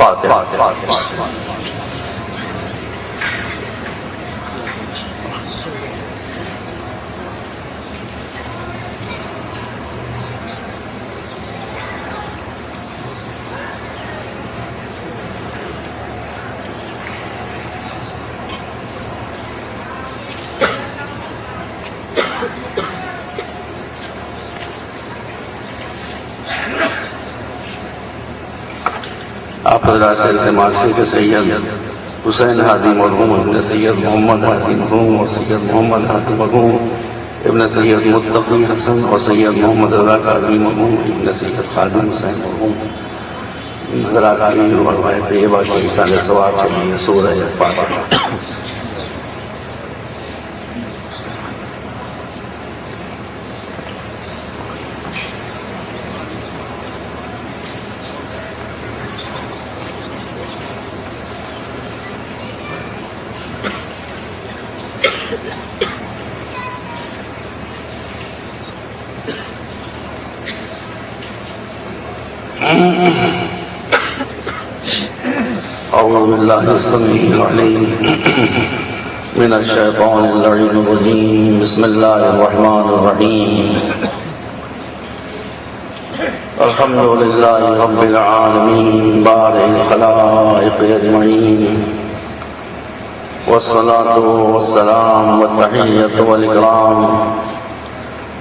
فاتحہ۔ آپ حضرات سے التماس ہے کہ سید حسین ہادی مرحوم ابن سید محمد ہادی مرحوم اور سید محمد ہادی مرحوم ابن سید متقی حسن اور سید محمد رضا کاظمی مرحوم ابن سید خادم حسین مرحوم حضرات کی روایت طیبہ کے ایصال ثواب کے لیے سورہ فاتحہ۔ أعوذ بالله السميع العليم من الشيطان اللعين الرجيم بسم الله الرحمن الرحيم الحمد لله رب العالمين بارئ الخلائق أجمعين والصلاة والسلام والتحية والإكرام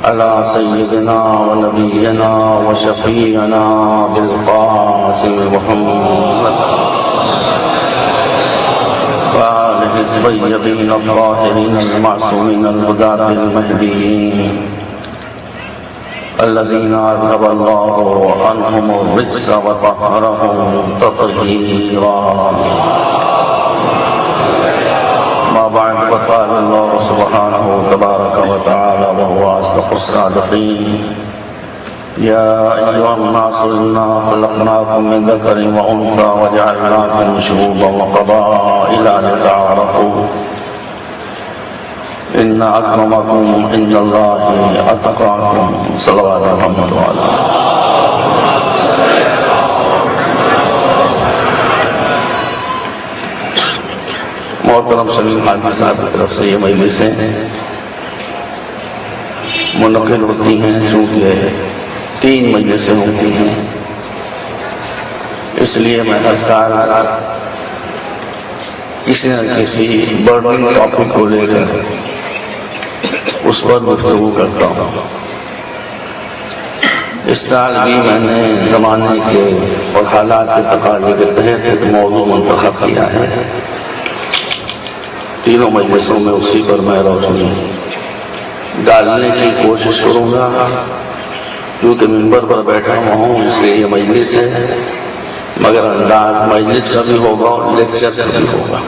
على سيدنا ونبينا وشفيعنا بالقاسم محمد وآله الطيبين الطاهرين المعصومين الهداة المهديين الذين أذهب الله عنهم الرجس وطهرهم تطهيرا. ما بعد فقال الله سبحانه تبارك وتعالى وهو أصدق الصادقين يا أيها الناس إنا خلقناكم من ذكر وأنثى وجعلناكم شعوبا وقبائل لتعارفوا إن أكرمكم عند الله أتقاكم. صلوات محمد وعلى محترم شمیم حاجی صاحب کی طرف سے یہ مجلسیں منعقد ہوتی ہیں، چونکہ 3 مجلسیں ہوتی ہیں، اس لیے میں ہر سال کسی نہ کسی برننگ ٹاپک کو لے کر اس پر گفتگو کرتا ہوں. اس سال بھی میں نے زمانے کے اور حالات کے تقاضے کے تحت ایک موضوع منتخب کیا ہے. 3 مجلسوں میں اسی پر میں روشنی ڈالنے کی کوشش کروں گا. کیونکہ منبر پر بیٹھا ہوا ہوں اس لیے یہ مجلس ہے، مگر انداز مجلس کا بھی ہوگا اور لیکچر کا بھی ہوگا.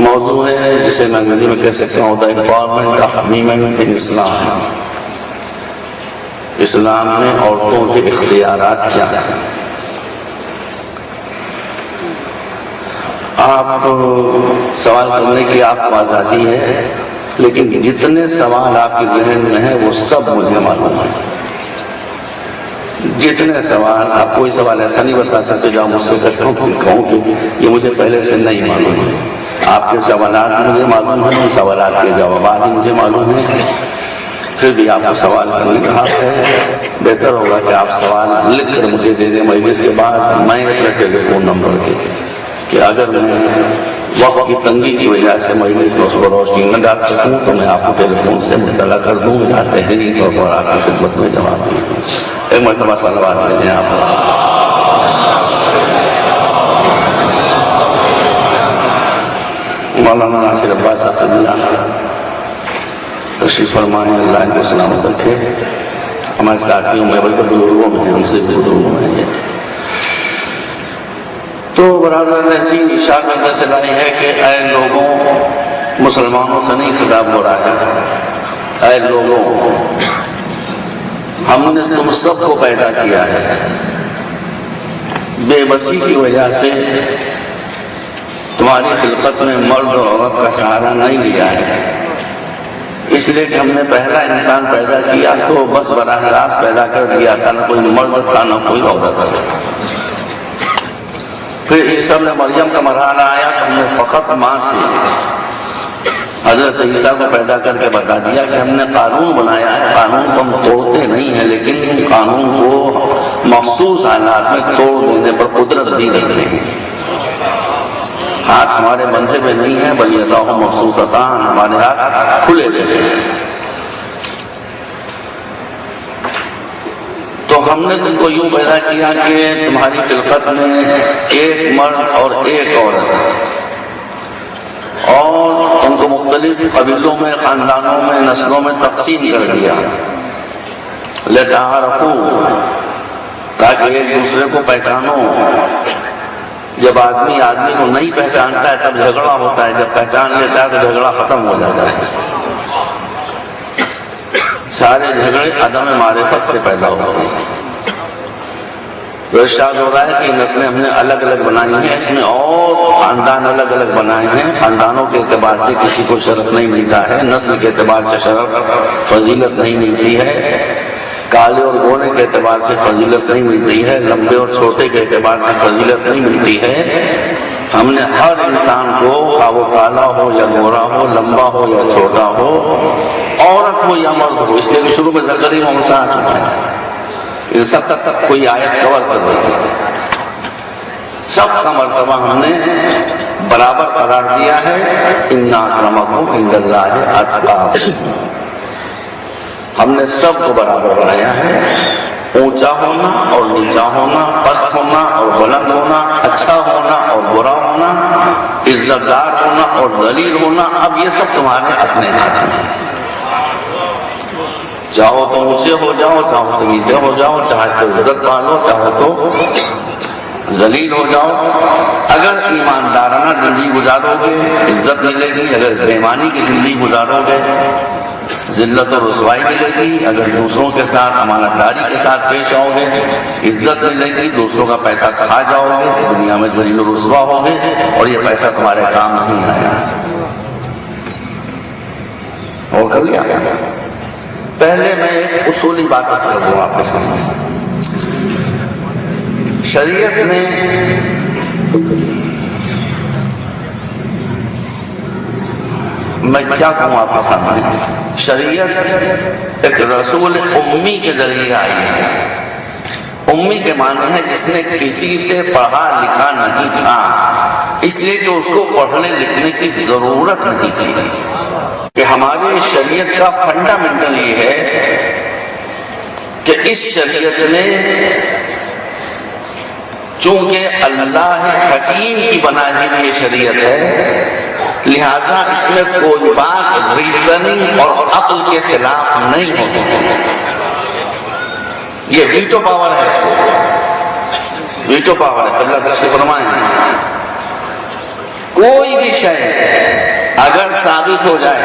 موضوع ہے جسے میں انگریزی میں کہہ سکتا ہوں امپاورمنٹ آف ویمن ان اسلام. اسلام میں عورتوں کے اختیارات کیا ہیں. آپ سوال کرنے کی آپ کو آزادی ہے، لیکن جتنے سوال آپ کے ذہن میں ہیں وہ سب مجھے معلوم ہے. جتنے سوال آپ کوئی سوال ایسا نہیں بتا سکتے جو آپ مجھ سے کہوں کہ یہ مجھے پہلے سے نہیں معلوم ہے. آپ کے سوالات مجھے معلوم ہیں، ان سوالات کے جوابات مجھے معلوم ہیں. پھر بھی آپ کو سوال کرنے کا حق ہے. بہتر ہوگا کہ آپ سوال لکھ کر مجھے دے دیں مجلس کے بعد. میں اپنے ٹیلی فون نمبر کے کہ اگر میں وقت کی تنگی کی وجہ سے مجلس میں اس کو روشنی نہ ڈال سکوں تو میں آپ کو ٹیلی فون سے مطلع کر دوں یا تحریری طور پر آپ کی خدمت میں جواب دے دوں. ایک مرتبہ صلوات دے دیں آپ. مولانا ناصر عباس حافظ اللہ تشریف فرمائیں، اللہ ان کو سلامت رکھے. ہمارے ساتھیوں میں بلکہ بزرگوں میں ہیں، ہم سے بزرگوں میں ہیں. تو برادر نظیم اشارہ کرنے سے لائی ہے کہ اے لوگوں، مسلمانوں سے نہیں خطاب ہو رہا ہے. اے لوگوں، ہم نے تم سب کو پیدا کیا ہے. بے بسی کی وجہ سے تمہاری خلقت میں مرد اور عورت کا سہارا نہیں لیا ہے. اس لیے کہ ہم نے پہلا انسان پیدا کیا تو بس براہ راست پیدا کر دیا تھا، نہ کوئی مرد تھا نہ کوئی عورت تھا۔ پھر عیسیٰ ابن مریم کا مرحلہ آیا تو ہم نے فقط ماں سے حضرت عیسیٰ کو پیدا کر کے بتا دیا کہ ہم نے قانون بنایا ہے، قانون کو ہم توڑتے نہیں ہیں، لیکن قانون کو مخصوص حالات میں توڑ دینے پر قدرت بھی رکھتے ہیں۔ ہاتھ ہمارے بندھے میں نہیں ہیں، بل یداہ مبسوطتان، ہمارے ہاتھ کھلے ہوئے ہیں۔ تو ہم نے تم کو یوں پیدا کیا کہ تمہاری خلقت میں ایک مرد اور ایک عورت، اور تم کو مختلف قبیلوں میں، خاندانوں میں، نسلوں میں تقسیم کر دیا، لتعارفوا، تاکہ ایک دوسرے کو پہچانو۔ جب آدمی آدمی کو نہیں پہچانتا ہے تب جھگڑا ہوتا ہے، جب پہچان لیتا ہے تو جھگڑا ختم ہو جاتا ہے۔ سارے جھگڑے عدم معرفت سے پیدا ہوتے ہیں۔ تو ارشاد ہو رہا ہے کہ نسلیں ہم نے الگ الگ بنائی ہیں، اس میں اور خاندان الگ الگ بنائے ہیں۔ خاندانوں کے اعتبار سے کسی کو شرف نہیں ملتا ہے، نسل کے اعتبار سے شرف فضیلت نہیں ملتی ہے، کالے اور گورے کے اعتبار سے فضیلت نہیں ملتی ہے، لمبے اور چھوٹے کے اعتبار سے فضیلت نہیں ملتی ہے۔ ہم نے ہر انسان کو، خواہ وہ کالا ہو یا گورا ہو، لمبا ہو یا چھوٹا ہو، عورت ہو یا مرد ہو، اس لیے شروع میں ذکر و انثیٰ آ چکا ہے، ان سب کوئی آیت کور کر رہی ہے۔ سب کا مرتبہ ہم نے برابر قرار دیا ہے۔ ان اکرمکم عند اللہ اتقاکم، ہم نے سب کو برابر بنایا ہے۔ اونچا ہونا اور نیچا ہونا، پست ہونا اور بلند ہونا، اچھا ہونا اور برا ہونا، عزت دار ہونا اور ذلیل ہونا، اب یہ سب تمہارے اپنے ہاتھ میں ہے۔ چاہو تو اونچے ہو جاؤ، چاہو تو نیچے ہو جاؤ، چاہے تو عزت پالو، چاہو تو ذلیل ہو جاؤ۔ اگر ایماندارانہ زندگی گزارو گے عزت ملے گی، اگر بے ایمانی کی زندگی گزارو گے ذلت اور رسوائی ملے گی، اگر دوسروں کے ساتھ امانت داری کے ساتھ پیش آؤ گے عزت ملے گی، دوسروں کا پیسہ کھا جاؤ گے دنیا میں ذلیل و رسوا ہوگے، اور یہ پیسہ تمہارے کام نہیں آیا۔ اور کر لیا پہلے میں ایک اصولی بات کر دوں آپ کے سامنے۔ شریعت نے میں کیا کہوں آپ کے سامنے، شریعت ایک رسول امی کے ذریعے آئی ہے۔ امی کے معنی ہے جس نے کسی سے پڑھا لکھا نہیں تھا، اس لیے کہ اس کو پڑھنے لکھنے کی ضرورت نہیں تھی۔ کہ ہماری شریعت کا فنڈامنٹل یہ ہے کہ اس شریعت میں چونکہ اللہ حکیم کی بنائی ہوئی یہ شریعت ہے، لہذا اس میں کوئی بات ریزننگ اور عقل کے خلاف نہیں ہو سکتی۔ یہ ویٹو پاور ہے، اس کو ویٹو پاور ہے۔ اللہ تعالیٰ فرمائیں کوئی بھی شے اگر ثابت ہو جائے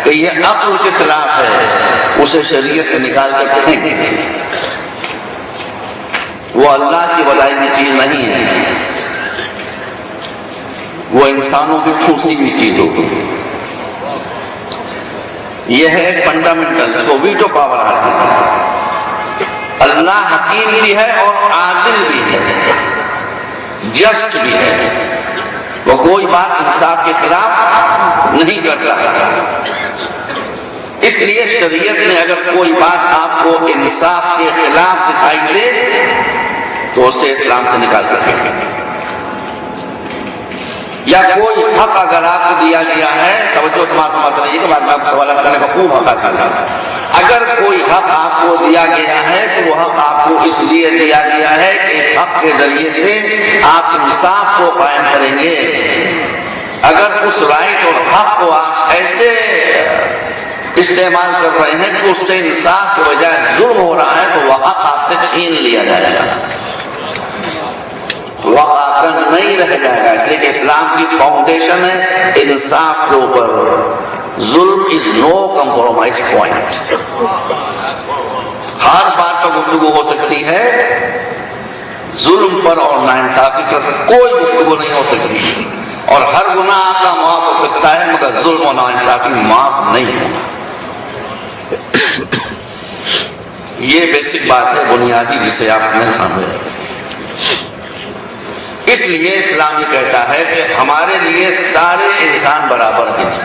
کہ یہ عقل کے خلاف ہے، اسے شریعت سے نکال کے پھینک دیں، وہ اللہ کی بنائی ہوئی چیز نہیں ہے، وہ انسانوں کی ٹھوسی ہوئی چیز ہوگی۔ یہ ہے ایک فنڈامنٹل، اس کو ویٹو پاور حاصل ہے۔ اللہ حکیم بھی ہے اور عادل بھی ہے، جسٹ بھی ہے، وہ کوئی بات انصاف کے خلاف نہیں کرتا۔ اس لیے شریعت میں اگر کوئی بات آپ کو انصاف کے خلاف دکھائی دے تو اسے اسلام سے نکال کر دیں، یا کوئی حق اگر آپ کو دیا گیا ہے، توجہ سماعت فرمائیے کہ بعد میں آپ کو سوالات کرنے کا خوب حق حاصل ہے۔ اگر کوئی حق آپ کو دیا گیا ہے تو وہ حق آپ کو اس لیے دیا گیا ہے کہ اس حق کے ذریعے سے آپ انصاف کو قائم کریں گے۔ اگر اس رائٹ اور حق کو آپ ایسے استعمال کر رہے ہیں کہ اس سے انصاف کے بجائے ظلم ہو رہا ہے تو وہ حق آپ سے چھین لیا جائے گا، وہ آپ کا نہیں رہ جائے گا۔ اس لیے کہ اسلام کی فاؤنڈیشن ہے انصاف کے اوپر، ظلم از نو کمپرومائز پوائنٹ۔ ہر بات پر گفتگو ہو سکتی ہے، ظلم پر اور ناانصافی پر کوئی گفتگو نہیں ہو سکتی، اور ہر گناہ آپ کا معاف ہو سکتا ہے مگر ظلم اور ناانصافی معاف نہیں ہوگا۔ یہ بیسک بات ہے بنیادی جسے آپ نے سمجھے. اس لیے اسلام یہ کہتا ہے کہ ہمارے لیے سارے انسان برابر ہیں.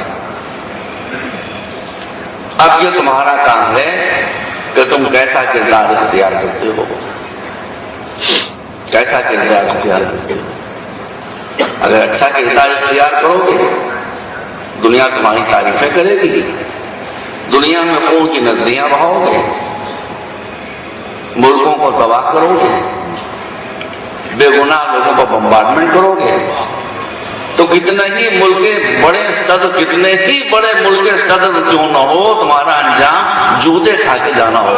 اب یہ تمہارا کام ہے کہ تم کیسا کردار اختیار کرتے ہو، کیسا کردار اختیار کرتے ہو. اگر اچھا کردار اختیار کرو گے دنیا تمہاری تعریفیں کرے گی، دنیا میں خون کی ندیاں بہاؤ گے، ملکوں کو تباہ کرو گے، بے گناہ لوگوں کو بمبارڈمنٹ کرو گے، تو کتنے ہی بڑے ملک صدر کیوں نہ ہو تمہارا انجام جوتے کھا کے جانا ہو.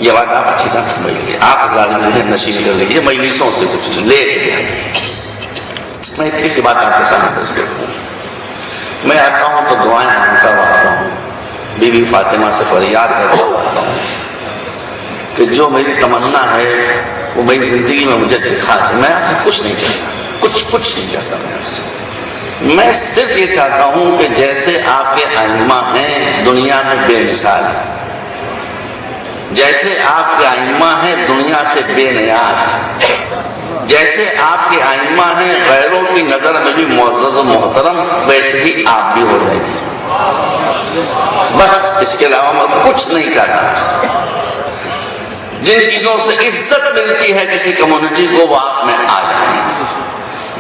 یہ بات آپ اچھی طرح سمجھ لیجیے. آپ ذہن نشین کر لیجیے، مجلسوں سے کچھ لے کے. میں اتنی سی بات آپ کے سامنے پیش کرتا ہوں. میں آتا ہوں تو دعائیں مانگتا ہوا آتا ہوں، بی بی فاطمہ سے فریاد کرتا ہوا آتا ہوں کہ جو میری تمنا ہے وہ میری زندگی میں مجھے دکھا دے. میں آپ سے کچھ نہیں چاہتا، کچھ نہیں چاہتا. میں آپ سے میں صرف یہ چاہتا ہوں کہ جیسے آپ کے ائمہ ہیں دنیا میں بے مثال، جیسے آپ کے ائمہ ہیں دنیا سے بے نیاز، جیسے آپ کے ائمہ ہیں غیروں کی نظر میں بھی معزز و محترم، ویسے ہی آپ بھی ہو جائیں گے. بس اس کے علاوہ میں کچھ نہیں چاہتا. جن چیزوں سے عزت ملتی ہے کسی کمیونٹی کو وہ آپ میں آ جائیں،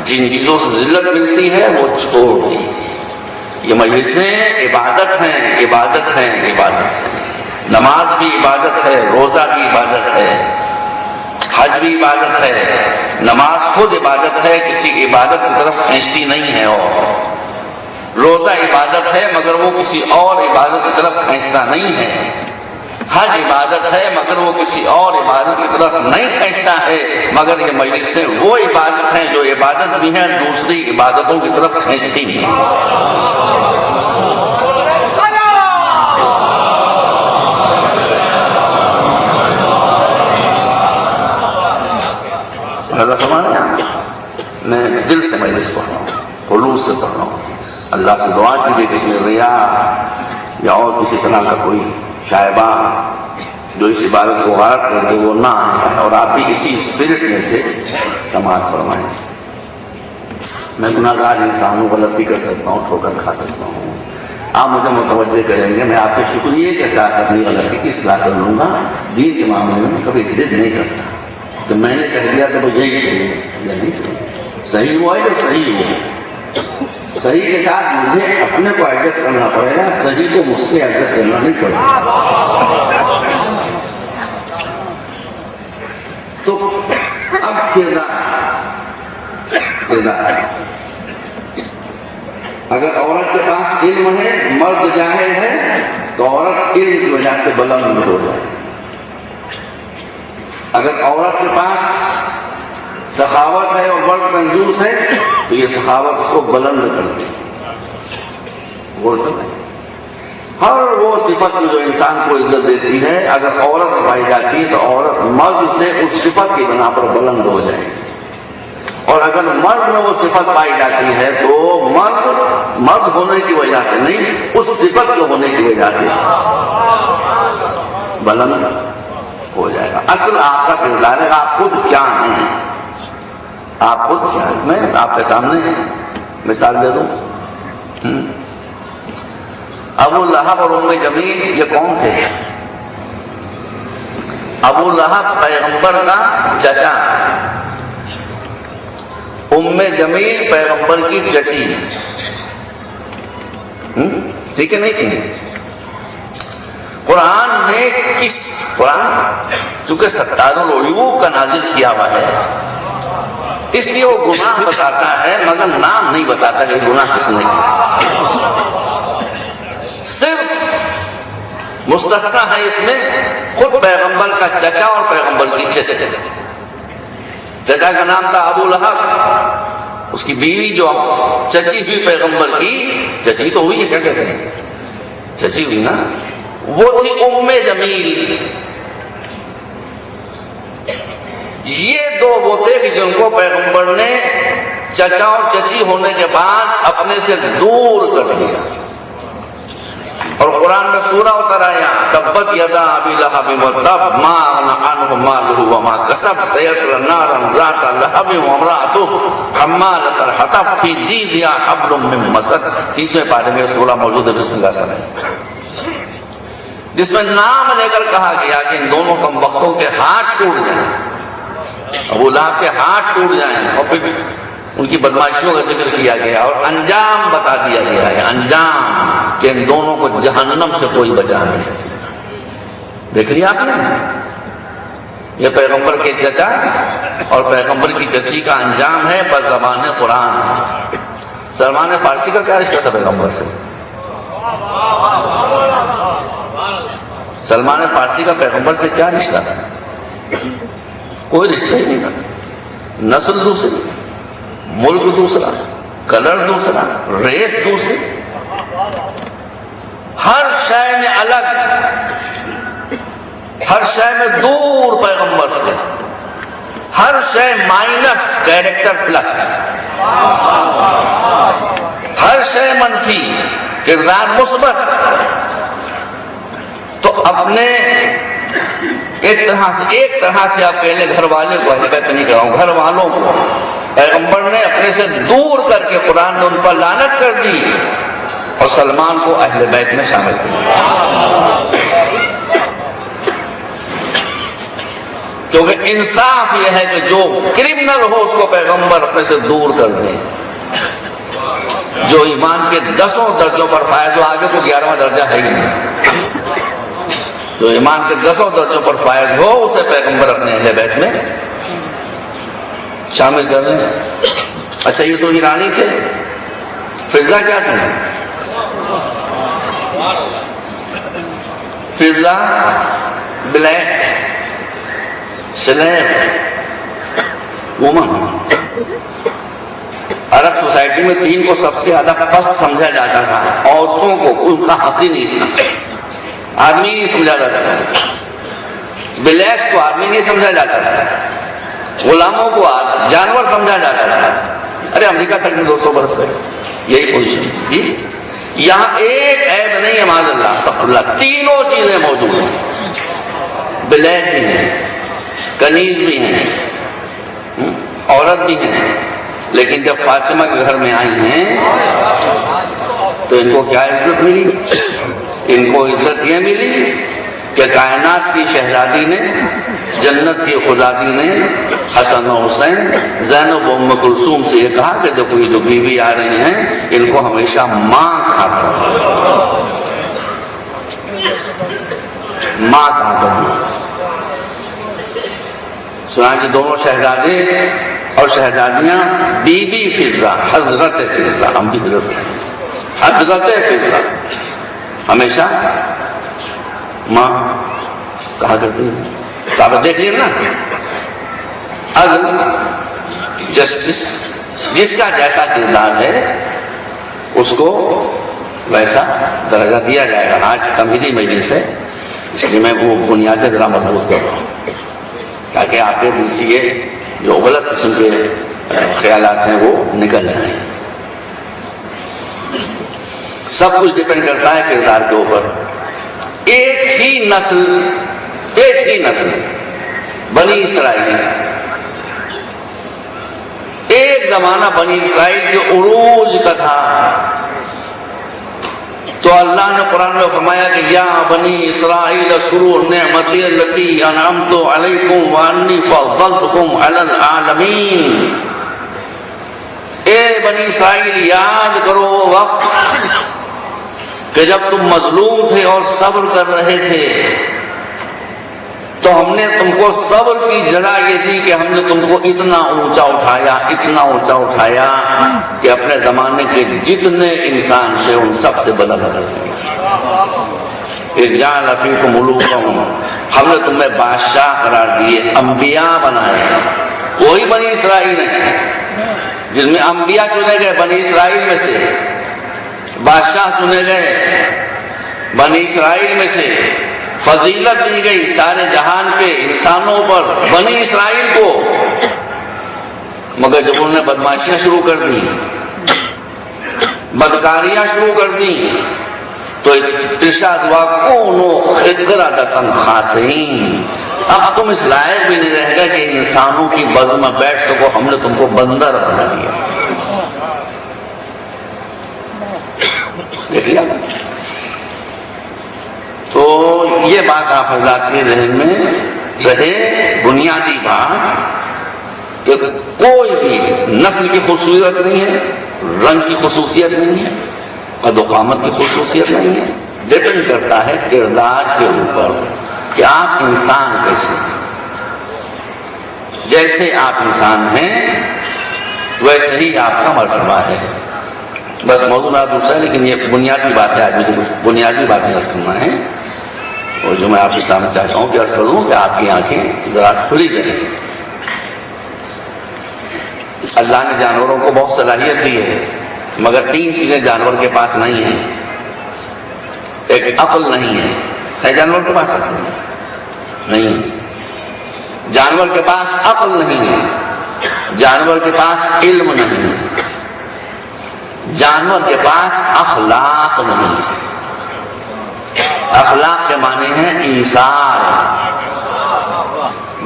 جن چیزوں سے ذلت ملتی ہے وہ چھوڑ دیجیے. یہ مجلسیں عبادت ہیں، عبادت ہیں، عبادت ہیں. نماز بھی عبادت ہے، روزہ بھی عبادت ہے، حج بھی عبادت ہے. نماز خود عبادت ہے، کسی عبادت کی طرف کھینچتی نہیں ہے. اور روزہ عبادت ہے مگر وہ کسی اور عبادت کی طرف کھینچتا نہیں ہے. حج عبادت ہے مگر وہ کسی اور عبادت کی طرف نہیں کھینچتا ہے. مگر یہ مجلسیں وہ عبادت ہیں جو عبادت بھی ہیں دوسری عبادتوں کی طرف کھینچتی بھی ہیں. میں دل سے مجلس پڑھ رہا ہوں، خلوص سے پڑھ رہا ہوں. اللہ سے دعا کیجیے کہ اس میں ریا یا اور کسی طرح کا کوئی شائبہ جو اس عبادت کو غارت کر دے وہ نہ آئے، اور آپ بھی اسی اسپرٹ میں سے سماعت فرمائیں. میں گناہ گار انسان ہوں، غلطی کر سکتا ہوں، ٹھوکر کھا سکتا ہوں. آپ مجھے متوجہ کریں گے، میں آپ کے شکریہ کے ساتھ اپنی غلطی کی اصلاح کر لوں گا. دین کے معاملے میں کبھی ضد نہیں کرتا کہ میں نے کہہ دیا تو وہ یہی صحیح ہے یا نہیں صحیح. صحیح ہوا ہے تو صحیح ہو، صحیح کے ساتھ مجھے اپنے کو ایڈجسٹ کرنا پڑے گا، صحیح کو مجھ سے ایڈجسٹ کرنا نہیں پڑے گا. تو اب کردار اگر عورت کے پاس علم ہے، مرد جاہل ہے، تو عورت علم کی وجہ سے بلند ہو جائے. اگر عورت کے پاس سخاوت ہے اور مرد کنجوس ہے تو یہ سخاوت اس کو بلند کرتی ہے. ہر وہ صفت میں جو انسان کو عزت دیتی ہے اگر عورت پائی جاتی ہے تو عورت مرد سے اس صفت کی بنا پر بلند ہو جائے گی. اور اگر مرد میں وہ صفت پائی جاتی ہے تو مرد ہونے کی وجہ سے نہیں، اس صفت کے ہونے کی وجہ سے بلند ہو جائے گا. اصل آپ کا کردار ہے، آپ خود کیا ہیں، آپ خود کیا ہیں. میں آپ کے سامنے مثال دے دوں. ابو لہب اور ام جمیل یہ کون تھے؟ ابو لہب پیغمبر کا چچا، ام جمیل پیغمبر کی چچی. ٹھیک ہے نہیں تھی؟ قرآن نے قرآن چونکہ 70 العیوب کا نازل کیا ہوا ہے اس لیے وہ گناہ بتاتا ہے مگر نام نہیں بتاتا کہ گناہ کس نے کیا. صرف مستثنا ہے اس میں خود پیغمبر کا چچا اور پیغمبر کی چچا. چچا کا نام تھا ابو لہب، اس کی بیوی جو چچی ہوئی پیغمبر کی، چچی تو ہوئی ہے، کیا کہتے ہیں چچی ہوئی نا، وہ تھی ام جمیل. یہ دو وہ تھے کہ جن کو پیغمبر نے چچا اور چچی ہونے کے بعد اپنے سے دور کر دیا. اور قرآن میں سورہ اتر آیا تبت یدا ابی لہب وتب ما اغنی عنہ مالہ وما کسب سیصلی نارا ذات لہب وامرأتہ حمالۃ الحطب فی جیدہا حبل من مسد. 30ویں پارے میں سورہ موجود ہے. بسم اللہ الرحمن الرحیم، جس میں نام لے کر کہا گیا کہ ان دونوں کم وقتوں کے ہاتھ ٹوٹ جائیں، ابو لہب کے ہاتھ ٹوٹ جائیں، اور پھر ان کی بدماشیوں کا ذکر کیا گیا اور انجام بتا دیا گیا ہے. انجام کہ ان دونوں کو جہنم سے کوئی بچا نہیں سکتا. دیکھ لیا آپ نے، یہ پیغمبر کے چچا اور پیغمبر کی چچی کا انجام ہے بزبان قرآن. سلمان فارسی کا کیا رشتہ تھا پیغمبر سے؟ سلمان فارسی کا پیغمبر سے کیا رشتہ تھا؟ کوئی رشتہ ہی نہیں تھا. نسل دوسری، ملک دوسرا، کلر دوسرا، ریس دوسری، ہر شے میں الگ، ہر شے میں دور پیغمبر سے، ہر شے مائنس کیریکٹر پلس، ہر شے منفی کردار مثبت. تو اپنے ایک طرح سے آپ کہہ لیں گھر والے کو، اہل بیت نہیں کہہ رہا ہوں، گھر والوں کو پیغمبر نے اپنے سے دور کر کے قرآن نے ان پر لعنت کر دی اور سلمان کو اہل بیت میں شامل کیا. کیونکہ انصاف یہ ہے کہ جو کرمنل ہو اس کو پیغمبر اپنے سے دور کر دے. جو ایمان کے 10 درجوں پر فائز ہو، آگے تو 11واں درجہ ہے ہی نہیں، جو ایمان کے 10 درجوں پر فائز ہو اسے پیغمبر اپنے اہل بیت میں شامل کر لیں. اچھا یہ تو ایرانی تھے، فضا کیا تھے؟ فضا بلیک سلیب وومن. عرب سوسائٹی میں 3 کو سب سے زیادہ پست سمجھا جاتا تھا. عورتوں کو ان کا حق ہی نہیں تھا، آدمی نہیں سمجھا جاتا تھا. بلیک کو آدمی نہیں سمجھا جاتا تھا، غلاموں کو جانور سمجھا جاتا تھا. ارے امریکہ تک میں 200 برس پہ یہی پوزیشن جی. یہاں ایک عیب نہیں ہے معاذ اللہ استغفر اللہ، تینوں چیزیں موجود ہیں. بلیک بھی ہیں، کنیز بھی ہیں، عورت بھی ہیں. لیکن جب فاطمہ کے گھر میں آئی ہیں تو ان کو کیا عزت ملی؟ ان کو عزت یہ ملی کہ کائنات کی شہزادی نے، جنت کی خزادی نے حسن و حسین، زینب و ام کلثوم سے یہ کہا کہ دیکھو یہ جو بیوی آ رہی ہیں ان کو ہمیشہ ماں کہا کرو، ماں کہا کرو. چنانچہ دونوں شہزادے اور شہزادیاں بی بی فضا، حضرت فضا، ہم بھی حضرت فضا ہمیشہ ماں کہا کرتی ہیں. تو آپ دیکھ لیے نا، عدل جسٹس، جس کا جیسا کردار ہے اس کو ویسا درجہ دیا جائے گا. آج کمیٹی مجلس ہے اس لیے میں وہ بنیادیں ذرا مضبوط کر رہا ہوں تاکہ آپ کے دل سے یہ جو غلط قسم کے خیالات ہیں وہ نکل جائیں. سب کچھ ڈیپینڈ کرتا ہے کردار کے اوپر. ایک ہی نسل بنی اسرائیل، ایک زمانہ بنی اسرائیل کے عروج کا تھا. تو اللہ نے قرآن میں فرمایا کہ یا بنی اسرائیل اذکروا نعمتی التی انعمت علیکم وانی فضلتکم علی العالمین. اے بنی اسرائیل یاد کرو وہ وقت کہ جب تم مظلوم تھے اور صبر کر رہے تھے تو ہم نے تم کو صبر کی جگہ یہ دی کہ ہم نے تم کو اتنا اونچا اٹھایا کہ اپنے زمانے کے جتنے انسان تھے ان سب سے بلند کر دیا. اذ جعل فیکم ملوکا، ہم نے تمہیں بادشاہ قرار دیے، انبیاء بنائے. وہی بنی اسرائیل ہیں جن میں انبیاء چنے گئے، بنی اسرائیل میں سے بادشاہ چنے گئے، بنی اسرائیل میں سے فضیلت دی گئی سارے جہان کے انسانوں پر بنی اسرائیل کو. مگر جب انہوں نے بدماشیاں شروع کر دی، بدکاریاں شروع کر دی، تو ارشاد ہوا کونوا قردۃ خاسئین، اب تم اس لائق بھی نہیں رہے گا کہ انسانوں کی بز میں بیٹھ سکو، ہم نے تم کو بندر بنا دیا۔ دیکھ لیا؟ تو یہ بات آپ حضرات کے ذہن میں رہے، بنیادی بات کہ کوئی بھی نسل کی خصوصیت نہیں ہے، رنگ کی خصوصیت نہیں ہے، قد و قامت کی خصوصیت نہیں ہے، ڈپینڈ کرتا ہے کردار کے اوپر کہ آپ انسان کیسے ہیں۔ جیسے آپ انسان ہیں ویسے ہی آپ کا مرتبہ ہے۔ بس موضوع نہ دوسرا ہے، لیکن یہ بنیادی بات ہے، آج مجھے کچھ بنیادی باتیں عرض کرنا ہے، اور جو میں آپ کے سامنے چاہتا ہوں کہ عرض کروں کہ آپ کی آنکھیں ذرا کھلی رہیں۔ اللہ نے جانوروں کو بہت صلاحیت دی ہے، مگر 3 چیزیں جانور کے پاس نہیں ہیں۔ ایک عقل نہیں ہے جانور کے پاس نہیں ہے، جانور کے پاس عقل نہیں ہے، جانور کے پاس علم نہیں ہے، جانور کے پاس اخلاق نہیں ہے۔ اخلاق کے معنی ہیں ایثار۔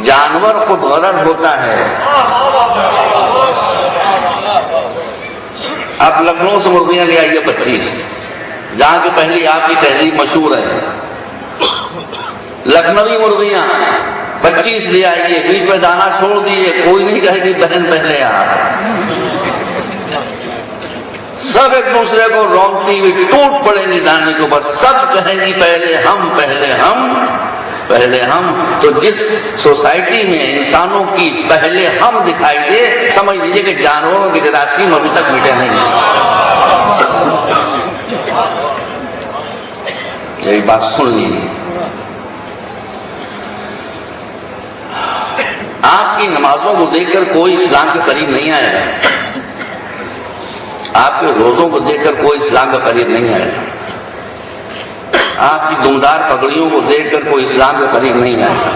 جانور خود غرض ہوتا ہے۔ آپ لکھنؤ سے مرغیاں لے آئیے 25، جہاں کی پہلی آپ کی تہذیب مشہور ہے، لکھنوی مرغیاں 25 لے آئیے، بیچ میں دانا چھوڑ دیے، کوئی نہیں کہے گی بہن پہلے آپ، سب ایک دوسرے کو رونگتی ہوئی ٹوٹ پڑیں گی دانے کے اوپر، سب کہیں گی پہلے ہم پہلے ہم پہلے ہم۔ تو جس سوسائٹی میں انسانوں کی پہلے ہم دکھائی دے، سمجھ لیجیے کہ جانوروں کے جراثیم ابھی تک مٹے نہیں ہیں۔ یہی بات سن لیجیے۔ آپ کی نمازوں کو دیکھ کر کوئی اسلام کے قریب نہیں آئے گا، آپ کے روزوں کو دیکھ کر کوئی اسلام کے قریب نہیں آئے گا، آپ کی دمدار پگڑیوں کو دیکھ کر کوئی اسلام کے قریب نہیں آئے گا،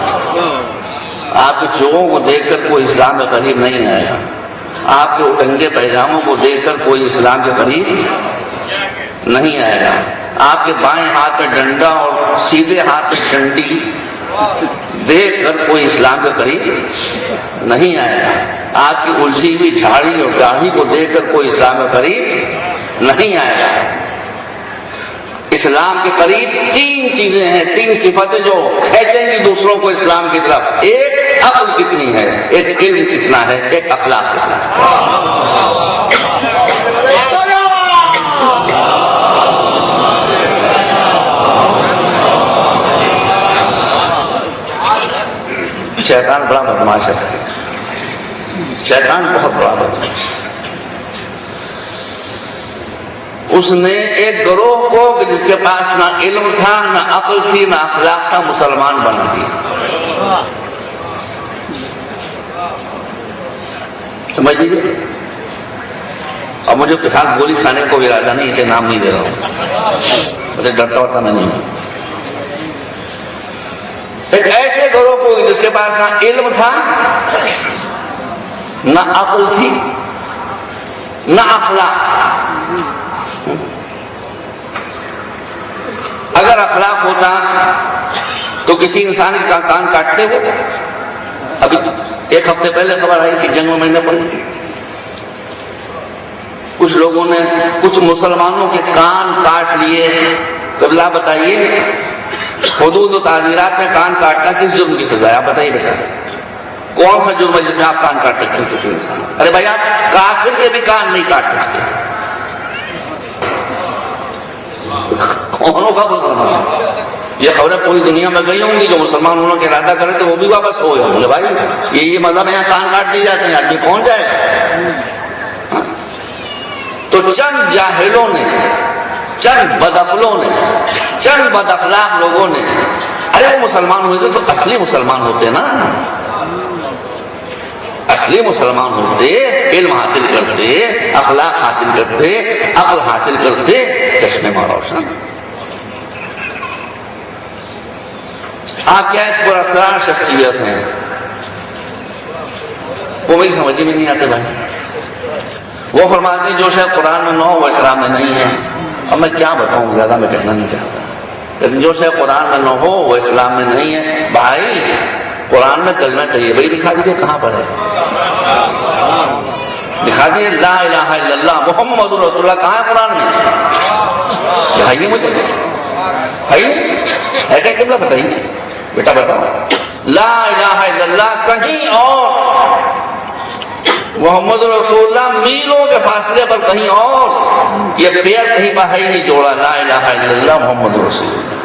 آپ کے چوغوں کو دیکھ کر کوئی اسلام کے قریب نہیں آئے گا، آپ کے اٹنگے پیجاموں کو دیکھ کر کوئی اسلام کے قریب نہیں آئے گا، آپ کے بائیں ہاتھ میں ڈنڈا اور سیدھے ہاتھ میں ڈنڈی دیکھ کر کوئی اسلام کے قریب نہیں آئے گا، آپ کی الجھی ہوئی جھاڑی اور داڑھی کو دیکھ کر کوئی اسلام کے قریب نہیں آئے گا۔ اسلام کے قریب 3 چیزیں ہیں، 3 صفتیں جو کھینچیں گی دوسروں کو اسلام کی طرف۔ ایک عقل کتنی ہے، ایک علم کتنا ہے، ایک اخلاق کتنا ہے۔ شیطان بڑا بدماش ہے، شیطان بہت بڑا بدماش ہے۔ اس نے ایک گروہ کو جس کے پاس نہ علم تھا، نہ عقل تھی، نہ اخلاق تھا، مسلمان بنا دیا۔ سمجھ لیجیے۔ اب مجھے فی الحال گولی کھانے کو ارادہ نہیں، اسے نام نہیں دے رہا ہوں، اسے ڈرتا ہوتا میں نہیں ہوں۔ ایک ایسے گروہ کو جس کے پاس نہ علم تھا، نہ عقل تھی، نہ اخلاق۔ اگر اخلاق ہوتا تو کسی انسان کا کان کاٹتے وہ۔ ابھی 1 ہفتے پہلے خبر آئی کہ جنگ میں پڑی تھی، کچھ لوگوں نے کچھ مسلمانوں کے کان کاٹ لیے۔ قبلہ بتائیے، حدود و تعزیرات میں کان کاٹنا کس جرم کی سزا ہے؟ آپ بتائیے بیٹا، کون سا جرم ہے جس میں آپ کان کاٹ سکتے ہیں کسی انسان؟ ارے بھائی، آپ کافر کے بھی کان نہیں کاٹ سکتے، کونوں کا مسلمان؟ یہ خبریں پوری دنیا میں گئی ہوں گی، جو مسلمان ہونے کا ارادہ کرے تو وہ بھی واپس ہو گئے ہوں گے۔ بھائی یہ مذہب یہاں کان کاٹ دیے جاتے ہیں، آدمی کون جائے گا؟ تو چند جاہلوں نے، چند بدعقلوں نے، چند بد اخلاق لوگوں نے، ارے وہ مسلمان ہوئے تھے تو اصلی مسلمان ہوتے نا، اصلی مسلمان ہوتے، علم حاصل کرتے، اخلاق حاصل کرتے، عقل حاصل کرتے، چشمے میں روشن۔ آپ کیا ایک پراسرار شخصیت ہیں، وہ میری سمجھ میں نہیں آتے بھائی. وہ فرماتے ہیں جو شے قرآن میں نہ ہو وہ اسلام میں نہیں ہے. اب میں کیا بتاؤں، زیادہ میں کہنا نہیں چاہتا، لیکن جو شے قرآن میں نہ ہو وہ اسلام میں نہیں ہے. بھائی قرآن میں کلمہ طیبہ دکھا دیجیے کہاں پر ہے، دکھا دیجیے لا الہ الا اللہ محمد رسول اللہ کہاں ہے قرآن میں؟ بھائی نہیں، مجھے ہے کیا قبلہ بتائیے بیٹا، بتاؤ لا الہ الا اللہ کہیں اور، محمد رسول اللہ میلوں کے فاصلے پر کہیں اور، یہ پیر کہیں پر ہے ہی نہیں جوڑا لا الہ الا اللہ محمد رسول اللہ.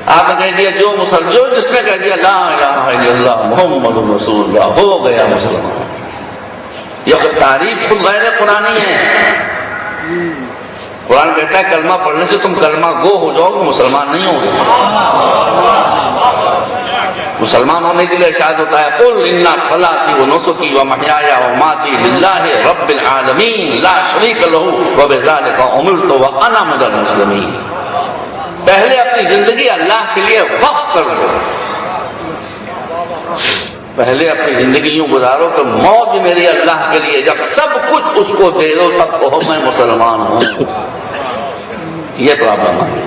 آپ نے کہہ دیا جو جس نے کہہ دیا لا الہ الا اللہ محمد رسول اللہ ہو گیا مسلمان. یہ تعریف خود غیر قرآنی ہے. قرآن کہتا ہے کلمہ پڑھنے سے تم کلمہ گو ہو جاؤ گے، مسلمان نہیں ہوگے. مسلمان ہونے کے لیے ارشاد ہوتا ہے قل ان صلاتی و نسکی و محیایا و ماتی للہ رب العالمین لا شریک لہ وبذالک امرت وانا من المسلمین. پہلے اپنی زندگی اللہ کے لیے وقف کر دو، پہلے اپنی زندگی یوں گزارو کہ موت بھی میری اللہ کے لیے، جب سب کچھ اس کو دے دو تب کہو میں مسلمان ہوں. یہ پرابلم ہے.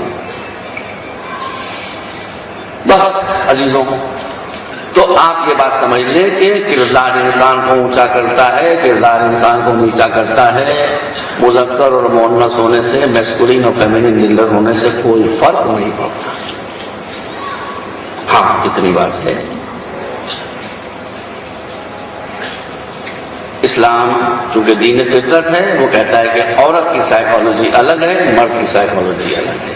بس عزیزوں، تو آپ یہ بات سمجھ لیں کہ کردار انسان کو اونچا کرتا ہے، کردار انسان کو نیچا کرتا ہے. مذکر اور مؤنث ہونے سے، میسکولین اور فیمینین جنڈر ہونے سے کوئی فرق نہیں پڑتا. ہاں اتنی بات ہے، اسلام چونکہ دین فطرت ہے، وہ کہتا ہے کہ عورت کی سائیکالوجی الگ ہے، مرد کی سائیکالوجی الگ ہے.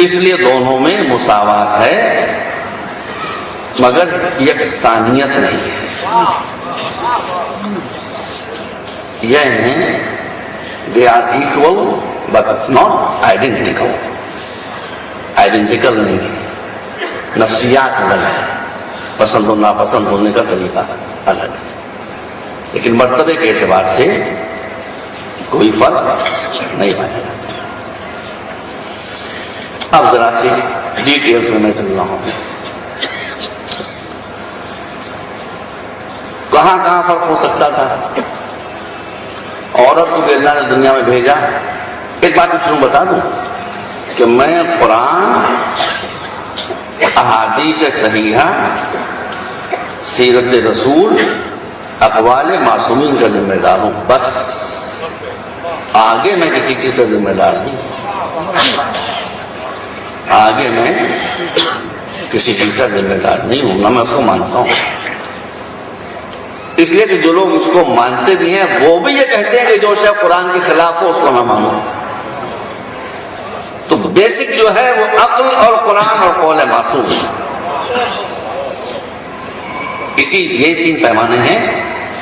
اس لیے دونوں میں مساوات ہے مگر یکسانیت نہیں ہے. یعنی they are equal but not identical. Identical نہیں ہے، نفسیات الگ ہے، پسند و ناپسند ہونے کا طریقہ الگ ہے، لیکن مرتبے کے اعتبار سے کوئی فرق نہیں پایا جاتا. اب ذرا سی ڈیٹیلز میں چل رہا ہوں. کہاں کہاں فرق ہو سکتا تھا؟ عورت کو بھی اللہ نے دنیا میں بھیجا. ایک بات شروع بتا دوں کہ میں قرآن، احادیث صحیحہ، سیرت رسول، اقوال معصومین کا ذمہ دار ہوں. بس آگے میں کسی چیز کا ذمہ دار نہیں، آگے میں کسی چیز کا ذمہ دار نہیں ہوں، نہ میں اس کو مانتا ہوں. اس لیے کہ جو لوگ اس کو مانتے بھی ہیں وہ بھی یہ کہتے ہیں کہ جو شے قرآن کے خلاف ہو اس کو نہ مانو. تو بیسک جو ہے وہ عقل اور قرآن اور قول معصوم. یہ 3 پیمانے ہیں،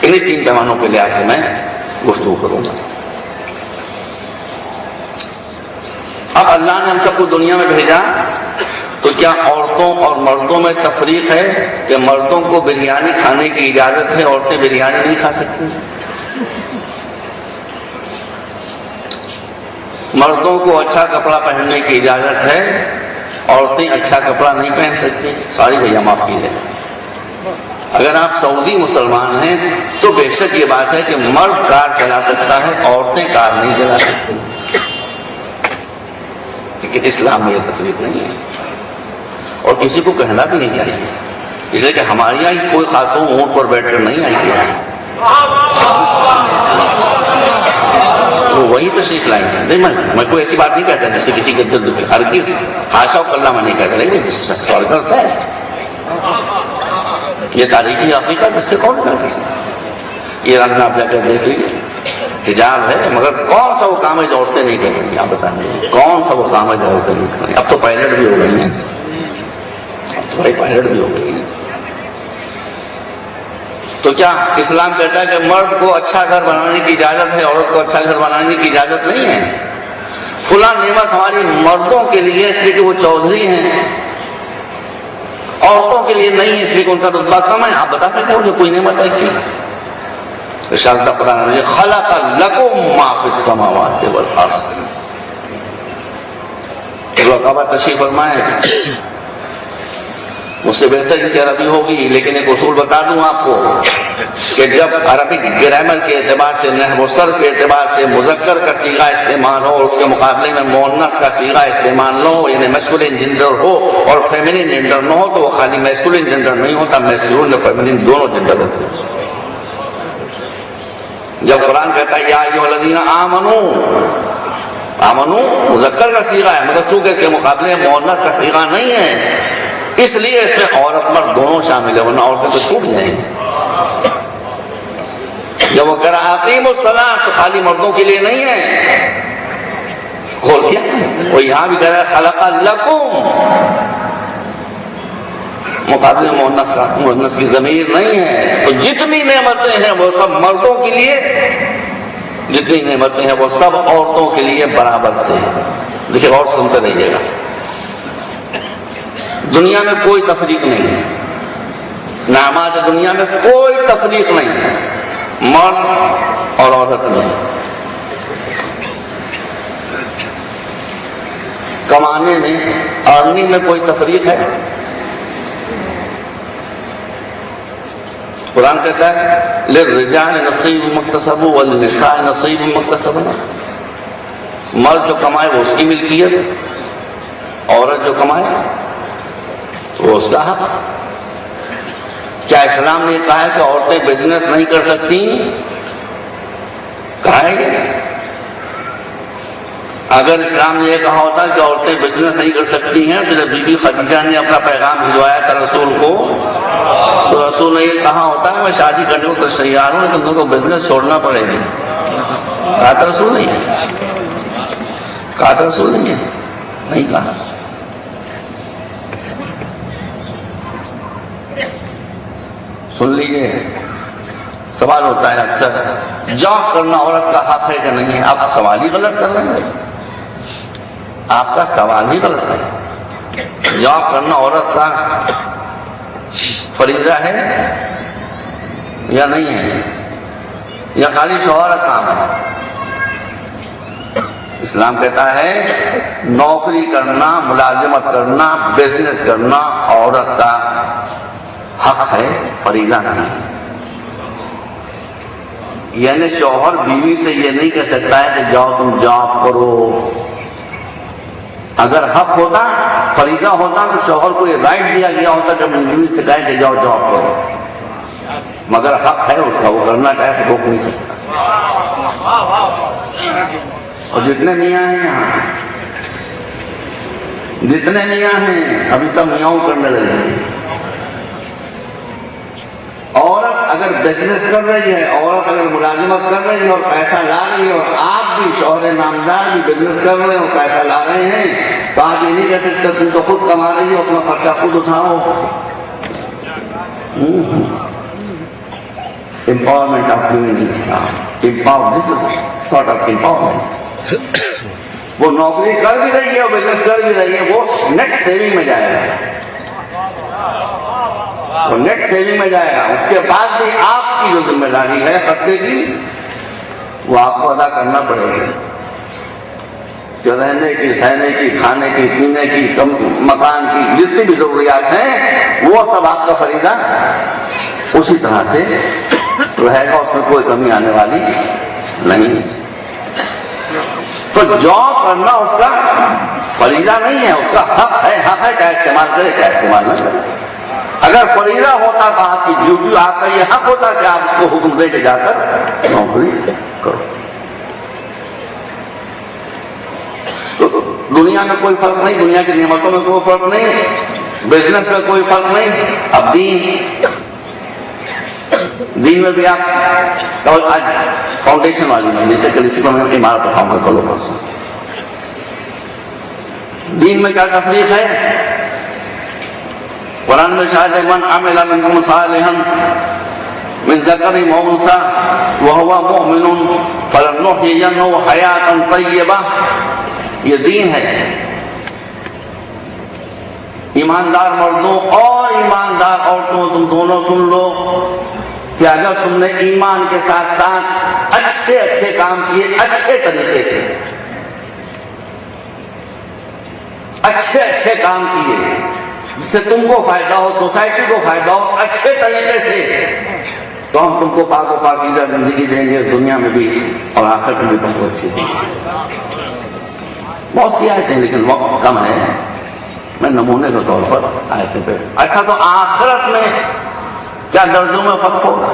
انہیں 3 پیمانوں کے لحاظ سے میں گفتگو کروں گا. اب اللہ نے ہم سب کو دنیا میں بھیجا تو کیا عورتوں اور مردوں میں تفریق ہے کہ مردوں کو بریانی کھانے کی اجازت ہے، عورتیں بریانی نہیں کھا سکتی؟ مردوں کو اچھا کپڑا پہننے کی اجازت ہے، عورتیں اچھا کپڑا نہیں پہن سکتی؟ ساری بھیا معاف کیجیے. اگر آپ سعودی مسلمان ہیں تو بے شک یہ بات ہے کہ مرد کار چلا سکتا ہے، عورتیں کار نہیں چلا سکتی. لیکن اسلام میں یہ تفریق نہیں ہے، اور کسی کو کہنا بھی نہیں چاہیے، اس لیے کہ ہمارے یہاں کوئی خاتون اونٹ پر بیٹھ کر نہیں آئی ہے، وہ وہی تشریف لائیں گے. نہیں، میں کوئی ایسی بات نہیں کہتا جس سے کسی کے دل دکھے، ہرگز حاشا اللہ میں نہیں کہتا، لیکن ہسٹوریکل فیکٹ، یہ تاریخی حقیقت، اس سے کون کہا کس نے. ایران میں آپ جا کر دیکھ لیجیے، حجاب ہے، مگر کون سا وہ کام ہے جو عورتیں نہیں کر رہی؟ آپ بتائیں گے کون سا وہ کام ہے جو عورتیں نہیں کر رہی؟ اب تو پائلٹ بھی ہو گئی ہیں، اب تو بھائی پائلٹ بھی ہو گئی ہیں. تو کیا اسلام کہتا ہے کہ مرد کو اچھا گھر بنانے کی اجازت ہے، عورت کو اچھا گھر بنانے کی اجازت نہیں ہے؟ فلاں نعمت ہماری مردوں کے لیے اس لیے کہ وہ چودھری ہیں، عورتوں کے لیے نہیں ہے اس لیے کہ ان کا رتبہ کم ہے. آپ بتا سکتے ہیں مجھے کوئی نعمت ایسی؟ ارشاد قرآن میں خلق لکم ما فی السماوات والارض. رقبہ تشریف فرمائے مجھ سے بہتر ان کی عربی ہوگی، لیکن ایک اصول بتا دوں آپ کو کہ جب عربک گرامر کے اعتبار سے، نحو و صرف کے اعتبار سے مذکر کا صیغہ استعمال ہو اور اس کے مقابلے میں مؤنث کا صیغہ استعمال نہ ہو، یعنی میسکولین جینڈر ہو اور فیمینین جینڈر نہ ہو، تو وہ خالی میسکولین جینڈر نہیں ہوتا، میسکولین اور فیمینین دونوں جینڈر ہوتے ہیں۔ جب قرآن کہتا ہے یا ایھا الذین آمنو، آمنو مذکر کا صیغہ ہے، مگر چونکہ اس کے مقابلے میں مؤنث کا صیغہ نہیں ہے، اس لیے اس میں عورت مرد دونوں شامل ہے، ورنہ عورتیں تو چھوٹ جائیں۔ جب وہ کہہ رہا اقیموا الصلاۃ تو خالی مردوں کے لیے نہیں ہے، کھول کے وہ یہاں بھی کہہ رہا ہے خلق لکم، مقابلے مؤنث کی ضمیر نہیں ہے۔ تو جتنی نعمتیں ہیں وہ سب مردوں کے لیے، جتنی نعمتیں ہیں وہ سب عورتوں کے لیے برابر سے ہیں۔ دیکھیے اور سنتے رہیے گا، دنیا میں کوئی تفریق نہیں ہے، نعمات دنیا میں کوئی تفریق نہیں ہے، مرد اور عورت میں، کمانے میں، ارننگ میں کوئی تفریق ہے؟ قرآن کہتا ہے للرجال نصیب مکتسب وللنساء نصیب مکتسب، مرد جو کمائے وہ اس کی ملکیت، عورت جو کمائے وہ اس کا حق۔ کیا اسلام نے کہا ہے کہ عورتیں بزنس نہیں کر سکتی؟ کہا ہے؟ اگر اسلام نے یہ کہا ہوتا کہ عورتیں بزنس نہیں کر سکتی ہیں، تو جب بی بی خدیجہ نے اپنا پیغام بھجوایا تھا رسول کو، تو رسول نے یہ کہا ہوتا ہے میں شادی کرنے کو تیار ہوں لیکن تم کو بزنس چھوڑنا پڑے گا، کہا تھا رسول نہیں ہے؟ کہا تھا رسول نہیں ہے؟ نہیں کہا۔ سن لیجئے، سوال ہوتا ہے اکثر جاب کرنا عورت کا حق ہے کہ نہیں ہے؟ آپ سوال ہی غلط کر رہے ہیں، آپ کا سوال ہی غلط ہے۔ جاب کرنا عورت کا فریضہ ہے یا نہیں ہے، یا خالی شوہر کا کام ہے؟ اسلام کہتا ہے نوکری کرنا، ملازمت کرنا، بزنس کرنا عورت کا حق ہے، فریضہ نہیں۔ یعنی شوہر بیوی سے یہ نہیں کہہ سکتا ہے کہ جاؤ تم جاب کرو۔ اگر حق ہوتا، فریضہ ہوتا، تو شوہر کو یہ رائٹ دیا گیا ہوتا کہ اپنی بیوی سے کہے کہ جاؤ جاب کرو، مگر حق ہے اس کا، وہ کرنا چاہے تو روک نہیں سکتا۔ اور جتنے میاں ہیں یہاں، جتنے میاں ہیں ابھی سب میاں کرنے لگے ہیں۔ عورت اگر بزنس کر رہی ہے، عورت اگر ملازمت کر رہی ہے اور پیسہ لا رہی ہے، اور آپ بھی شوہر نامدار بھی بزنس کر رہے ہیں اور پیسہ لا رہے ہیں، تو آپ یہ نہیں کہہ سکتے تم تو خود کما رہی ہو، اپنا خرچہ خود اٹھاؤ۔ Empowerment of women in Islam, this is sort of empowerment. وہ نوکری کر بھی رہی ہے اور بزنس کر بھی رہی ہے، وہ نیٹ سیونگ میں جائے گا، وہ نیٹ سیونگ میں جائے گا۔ اس کے بعد بھی آپ کی جو ذمہ داری ہے خرچے کی، وہ آپ کو ادا کرنا پڑے گی۔ اس کے رہنے کی، سہنے کی، کھانے کی، پینے کی، مکان کی جتنی بھی ضروریات ہیں، وہ سب آپ کا فریضہ اسی طرح سے رہے گا، اس میں کوئی کمی آنے والی نہیں۔ تو جاب کرنا اس کا فریضہ نہیں ہے، اس کا حق ہے، حق ہے، چاہے استعمال کرے چاہے استعمال نہ کرے۔ اگر فریضہ ہوتا تو آپ کی ڈیوٹی، آپ کا یہ حق ہوتا کہ آپ اس کو حکم دے کے جا کر نوکری کرو۔ تو دنیا میں کوئی فرق نہیں، دنیا کی نعمتوں میں کوئی فرق نہیں، بزنس میں کوئی فرق نہیں۔ اب دین میں بھی آپ آج فاؤنڈیشن والی میں جیسے کہ اسی کو میں عمارت اٹھاؤں گا کلو پرسوں، دین میں کیا تفریق ہے؟ قرآن میں شاہد من عمل منکم صالحا من ذکر و انثی وهو مؤمن فلنحیینہ حیاتا طیبہ۔ یہ دین ہے، ایماندار مردوں اور ایماندار عورتوں تم دونوں سن لو کہ اگر تم نے ایمان کے ساتھ ساتھ اچھے کام کیے، اچھے طریقے سے اچھے کام کیے، جس سے تم کو فائدہ ہو، سوسائٹی کو فائدہ ہو اچھے طریقے سے، تو ہم تم کو پاک و پاکیزہ زندگی دیں گے اس دنیا میں بھی اور آخرت میں بھی تم کو اچھی دیں گے۔ بہت سی آیتیں لیکن وقت کم ہے، میں نمونے کے طور پر آیتیں پیش۔ اچھا تو آخرت میں کیا درجوں میں فرق ہوگا؟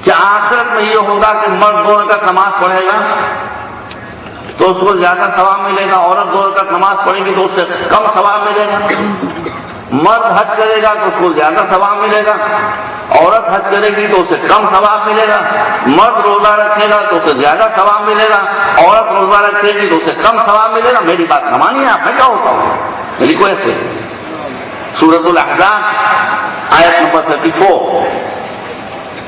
کیا آخرت میں یہ ہوگا کہ مرد 2 رکعت نماز پڑھے گا تو اس کو زیادہ ثواب ملے گا، عورت 2 رکعت نماز پڑھے گی تو اس سے کم ثواب ملے گا؟ مرد حج کرے گا تو اس کو زیادہ ثواب ملے گا، عورت حج کرے گی تو اسے کم ثواب ملے گا، مرد روزہ رکھے گا تو اسے زیادہ ثواب ملے گا، عورت روزہ رکھے گی تو اسے کم ثواب ملے گا؟ میری بات نہ مانیے آپ، میں کیا ہوتا ہوں، میری کوئی ایسے۔ سورۃ الاحزاب آیت نمبر 34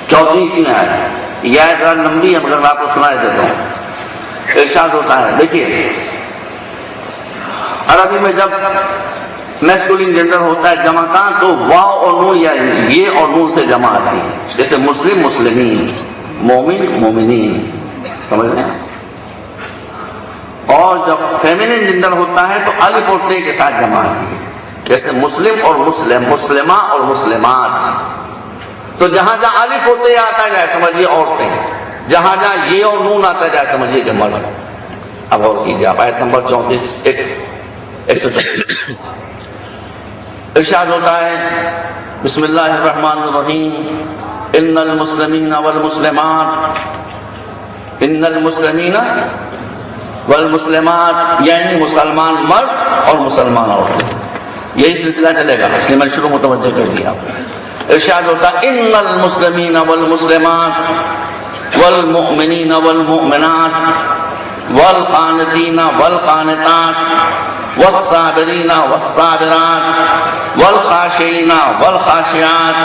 34 میں آیا، یہ آیت ذرا لمبی ہے مگر میں آپ کو سنا دیتا ہوں۔ ارشاد ہوتا ہے، دیکھیے عربی میں جب میسکولین جنڈر ہوتا ہے جمع کا تو واو اور نون یا یہ اور نون سے جمع آتی ہے، جیسے مسلم مسلمین، مومن مومنین، سمجھ رہے ہیں؟ اور جب فیمینن جنڈر ہوتا ہے تو الف اور تے کے ساتھ جمع آتی ہے، جیسے مسلم اور مسلم، مسلمہ اور مسلمات۔ تو جہاں جہاں الف اور تے آتا ہے سمجھیے عورتیں، جہاں جہاں یہ اور نون آتا ہے سمجھیے کہ مرد۔ اب اور کیجیے آپ آیت نمبر 34 134 ارشاد ہوتا ہے، بسم اللہ الرحمن الرحیم، ان المسلمین والمسلمات، ان المسلمین والمسلمات یعنی مسلمان مرد اور مسلمان عورت، یہی سلسلہ چلے گا، اس لیے میں شروع متوجہ کر دیا۔ ارشاد ہوتا ہے، ان المسلمین والمسلمات والمؤمنین والمؤمنات والقانتین والقانتات والصابرین والصابرات والخاشعین والخاشعات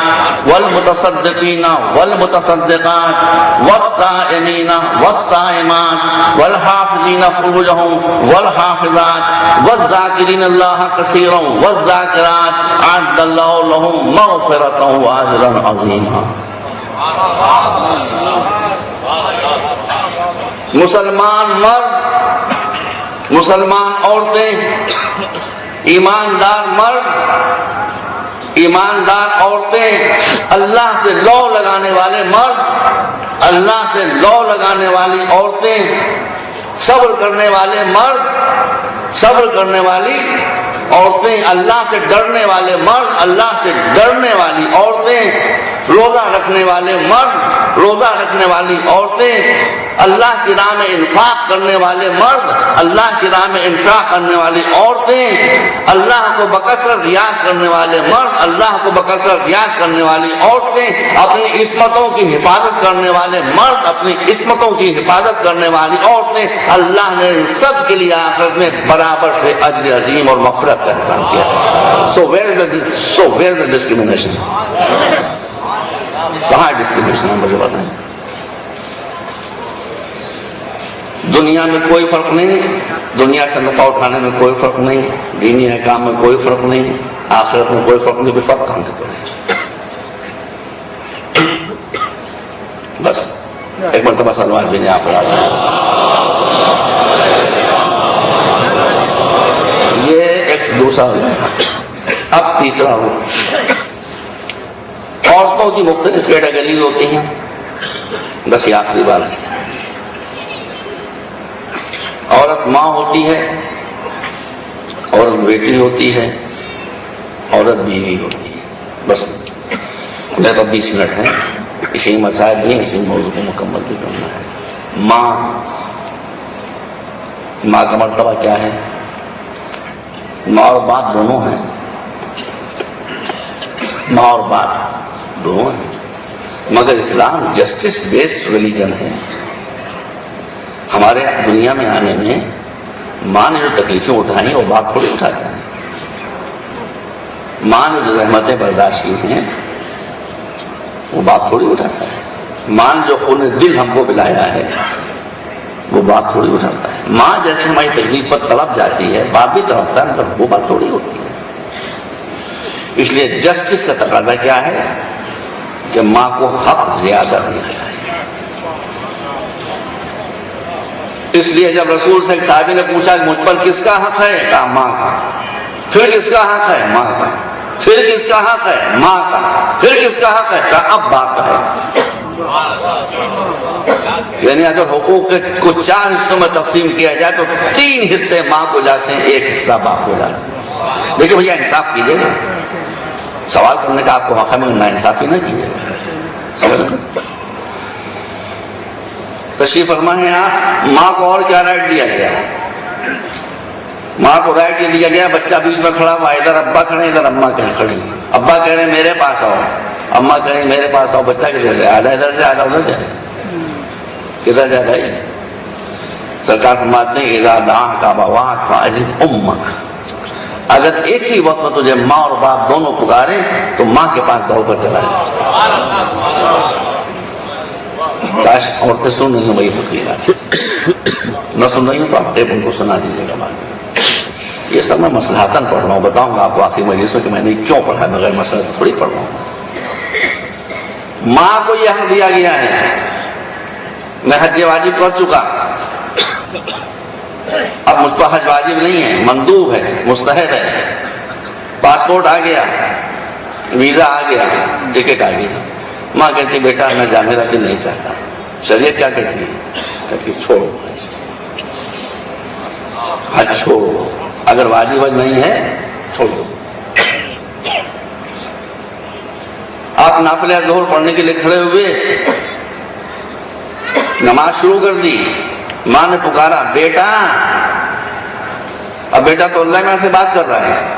والمتصدقین والمتصدقات والصائمین والصائمات والحافظین فروجهم والحافظات والذاکرین اللہ کثیرا والذاکرات اعد اللہ لهم مغفرۃ واجرا عظیما۔ مسلمان مرد، مسلمان عورتیں، ایماندار مرد، ایماندار عورتیں، اللہ سے لو لگانے والے مرد، اللہ سے لو لگانے والی عورتیں، صبر کرنے والے مرد، صبر کرنے والی عورتیں، اللہ سے ڈرنے والے مرد، اللہ سے ڈرنے والی عورتیں، روزہ رکھنے والے مرد، روزہ رکھنے والی عورتیں، اللہ کی راہ میں انفاق کرنے والے مرد، اللہ کی راہ میں انفاق کرنے والی عورتیں، اللہ کو بکثرت یاد کرنے والے مرد، اللہ کو بکثرت یاد کرنے والی عورتیں، اپنی عصمتوں کی حفاظت کرنے والے مرد، اپنی عصمتوں کی حفاظت کرنے والی عورتیں، اللہ نے سب کے لیے آخرت میں برابر سے اجر عظیم اور مغفرت کا انتظام کیا۔ So where is the discrimination؟ کہاں ڈسکریمنیشن ہے؟ مجھے بتائیں۔ دنیا میں کوئی فرق نہیں، دنیا سے نفع اٹھانے میں کوئی فرق نہیں، دینی احکام میں کوئی فرق نہیں، آخرت میں کوئی فرق نہیں، کوئی فرق کہاں سے پڑے؟ بس ایک مرتبہ سلمان بھی نہیں آپ رہا، یہ ایک دوسرا ہوا، اب تیسرا ہوا۔ عورتوں کی مختلف کیٹیگریز ہوتی ہیں، بس یہ آخری بات ہے۔ عورت ماں ہوتی ہے، عورت بیٹی ہوتی ہے، عورت بیوی ہوتی ہے، بس میرے پاس 20 منٹ ہیں، اسی مسائل بھی اسی موضوع کو مکمل بھی کرنا ہے۔ ماں کا مرتبہ کیا ہے؟ ماں اور باپ دونوں ہیں، ماں اور باپ دونوں ہیں، مگر اسلام جسٹس بیسڈ ریلیجن ہے۔ ہمارے دنیا میں آنے میں ماں نے جو تکلیفیں اٹھائیں وہ باپ تھوڑی اٹھاتا ہے، ماں نے جو رحمتیں برداشت کی ہیں وہ باپ تھوڑی اٹھاتا ہے، ماں نے جو خون دل ہم کو پلایا ہے وہ باپ تھوڑی اٹھاتا ہے۔ ماں جیسے ہماری تکلیف پر تڑپ جاتی ہے باپ بھی تڑپتا ہے، مگر وہ بات تھوڑی ہوتی ہے۔ اس لیے جسٹس کا تقاضا کیا ہے کہ ماں کو حق زیادہ دیا جائے۔ اس لیے جب رسول سے ایک صحابی نے پوچھا کہ مجھ پر کس کا حق ہے، کہا ماں کا۔ پھر کس کا حق ہے؟ ماں کا. پھر کس کا حق ہے؟ ماں کا. پھر کس کا حق ہے؟ کہا اب باپ کا ہے. یعنی اگر حقوق کو 4 حصوں میں تقسیم کیا جائے تو 3 حصے ماں کو جاتے ہیں، 1 حصہ باپ کو جاتے ہیں. دیکھیں بھیا انصاف کیجیے گا، سوال کرنے کا آپ کو حق ہے مگر نا انصافی نہ کیجیے گا. سمجھ تشریف فرما ہے آپ. ماں کو اور کیا رائٹ دیا گیا ہے؟ ماں کو رائٹ یہ دیا گیا، بچہ بیچ میں کھڑا ہوا، ادھر ابا کھڑے ادھر اماں کھڑی. ابا کہہ رہے ہیں میرے پاس آؤ، اماں کہہ رہی میرے پاس آؤ. بچہ کدھر جائے؟ آدھا ادھر جائے آدھا ادھر جائے. کدھر جائے بھائی؟ سرکار فرماتے ہیں اذا دعاک ابواک فاجب امک. اگر ایک ہی وقت میں تجھے ماں اور باپ دونوں پکارے تو ماں کے پاس دوڑ کر چلا جائے. کاش عورتیں سن رہی ہوں وہی فقیر آج نہ سن رہی ہوں تو آپ ٹیپ ان کو سنا دیجیے گا بعد میں. یہ سب میں مصلحتاً پڑھ رہا ہوں، بتاؤں گا آپ کو آخری مجلس میں کہ میں نے کیوں پڑھا ہے، بغیر مصلحت تھوڑی پڑھ رہا ہوں. ماں کو یہ حق دیا گیا ہے. میں حج واجب کر چکا، اب مجھ پر حج واجب نہیں ہے، مندوب ہے، مستحب ہے. پاسپورٹ آ گیا، ویزا آ گیا، ٹکٹ آ گیا. ماں کہتی بیٹا میں جا، میرا دل نہیں چاہتا. شریعت کیا کہتی ہے؟ کہتی چھوڑو حج چھوڑو، اگر واجب حج نہیں ہے چھوڑ دو. آپ نافلہ ظہر پڑھنے کے لیے کھڑے ہوئے، نماز شروع کر دی، ماں نے پکارا بیٹا. اب بیٹا تو اللہ میں سے بات کر رہا ہے،